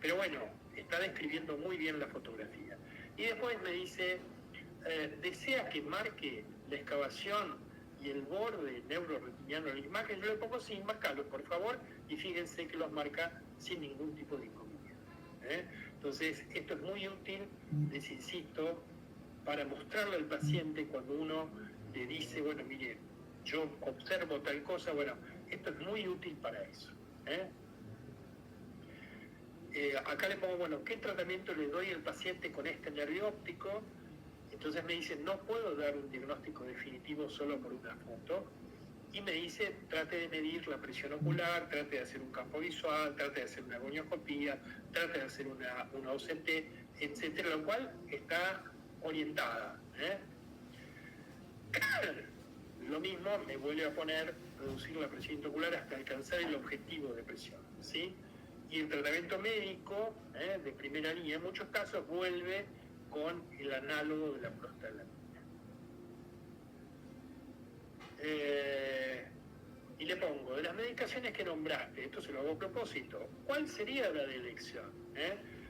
Pero bueno, está describiendo muy bien la fotografía. Y después me dice, ¿desea que marque la excavación y el borde neuroretiniano de la imagen? Yo le pongo sí, márcalos, por favor, y fíjense que los marca sin ningún tipo de inconveniente. Entonces, esto es muy útil, les insisto, para mostrarle al paciente cuando uno le dice, bueno, mire, yo observo tal cosa, bueno, esto es muy útil para eso. Acá le pongo, bueno, ¿qué tratamiento le doy al paciente con este nervio óptico? Entonces me dice, no puedo dar un diagnóstico definitivo solo por una foto. y me dice, trate de medir la presión ocular, trate de hacer un campo visual, trate de hacer una gonioscopía, trate de hacer una OCT, etcétera, lo cual está orientada. Lo mismo me vuelve a poner reducir la presión intraocular hasta alcanzar el objetivo de presión, ¿sí? Y el tratamiento médico de primera línea en muchos casos vuelve con el análogo de la prostaglandina. Y le pongo, de las medicaciones que nombraste, esto se lo hago a propósito, ¿cuál sería la de elección?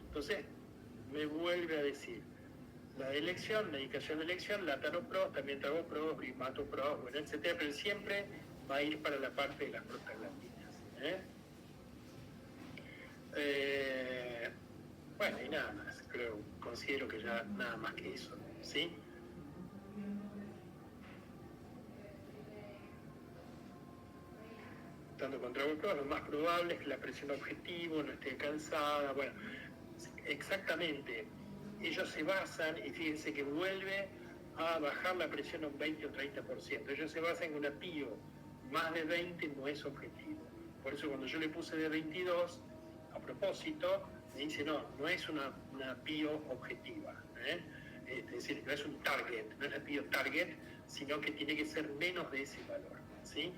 Entonces me vuelve a decir, la de elección, medicación de elección, latanoprost, también travoprost, brimatoprost, bueno, etcétera, pero siempre va a ir para la parte de las prostaglandinas. Bueno, y nada más, considero que ya nada más que eso, ¿sí? Tanto con travoprost, lo más probable es que la presión objetivo no esté cansada, bueno, exactamente. Ellos se basan, y fíjense que vuelve a bajar la presión un 20 o 30%. Ellos se basan en una PIO, más de 20 no es objetivo. Por eso cuando yo le puse de 22, a propósito, me dice, no es una PIO objetiva. Es decir, no es un target, no es la PIO target, sino que tiene que ser menos de ese valor, ¿sí?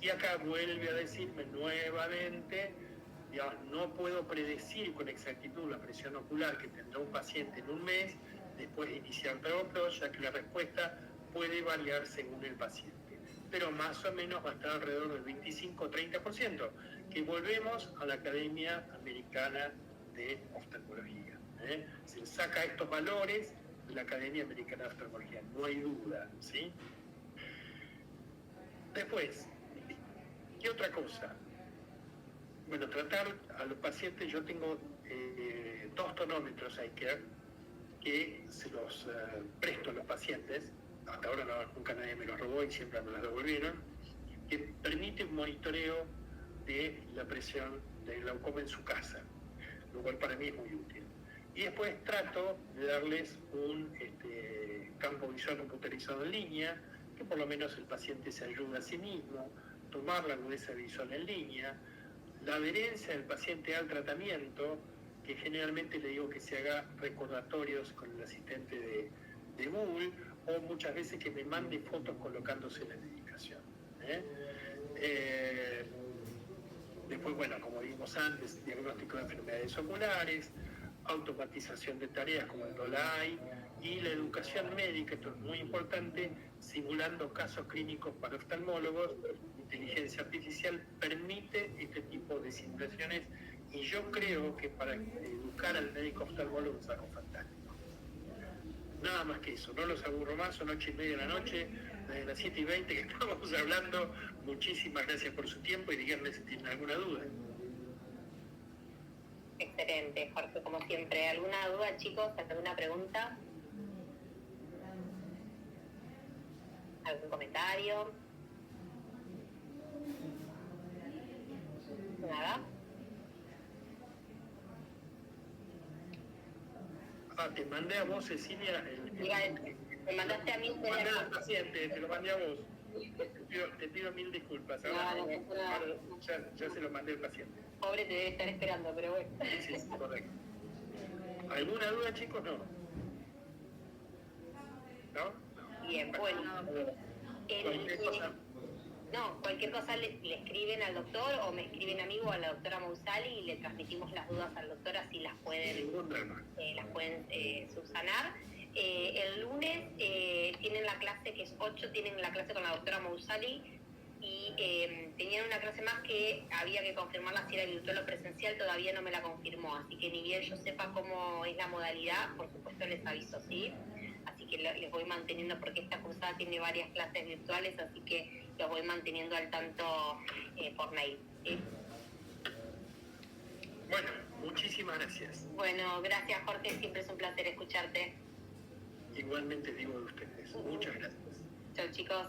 Y acá vuelve a decirme nuevamente, no puedo predecir con exactitud la presión ocular que tendrá un paciente en un mes después de iniciar travoprost, ya que la respuesta puede variar según el paciente, pero más o menos va a estar alrededor del 25 o 30%, que volvemos a la Academia Americana de Oftalmología. Se saca estos valores de la Academia Americana de Oftalmología, no hay duda, ¿sí? Después, ¿qué otra cosa? Bueno, tratar a los pacientes, yo tengo 2 tonómetros iCare que se los presto a los pacientes, hasta ahora nunca nadie me los robó y siempre me los devolvieron, que permite un monitoreo de la presión del glaucoma en su casa, lo cual para mí es muy útil. Y después trato de darles un campo visual computarizado en línea, que por lo menos el paciente se ayuda a sí mismo, tomar la agudeza visual en línea, la adherencia del paciente al tratamiento, que generalmente le digo que se haga recordatorios con el asistente de Google, o muchas veces que me mande fotos colocándose la medicación. Después, bueno, como vimos antes, diagnóstico de enfermedades oculares, automatización de tareas como el DOLAI, y la educación médica, esto es muy importante, simulando casos clínicos para oftalmólogos. Inteligencia artificial permite este tipo de simulaciones y yo creo que para educar al médico oftalmólogo es algo fantástico. Nada más que eso, no los aburro más, son 8:30 de la noche, desde las 7:20 que estamos hablando. Muchísimas gracias por su tiempo y díganme si tienen alguna duda. Excelente, Jorge, como siempre. ¿Alguna duda, chicos? ¿Alguna pregunta? ¿Algún comentario? ¿Nada? Te mandé a vos, Cecilia, me mandaste a mí. Te mandé al paciente, te lo mandé a vos. Te pido 1000 disculpas. Ahora, ya se lo mandé al paciente. Pobre, te debe estar esperando, pero bueno. Sí, correcto. ¿Alguna duda, chicos? No. ¿No? Bien, bueno. Cualquier cosa le escriben al doctor o me escriben a mí o a la doctora Mousali y le transmitimos las dudas al doctor, así las pueden subsanar. El lunes tienen la clase que es 8, tienen la clase con la doctora Mousali y tenían una clase más que había que confirmarla si era virtual o presencial, todavía no me la confirmó, así que ni bien yo sepa cómo es la modalidad, por supuesto les aviso, ¿sí? Así que les voy manteniendo, porque esta cursada tiene varias clases virtuales, así que los voy manteniendo al tanto por mail, ¿sí? Bueno, muchísimas gracias. Bueno, gracias Jorge, siempre es un placer escucharte. Igualmente digo de ustedes. Muchas gracias. Chao chicos.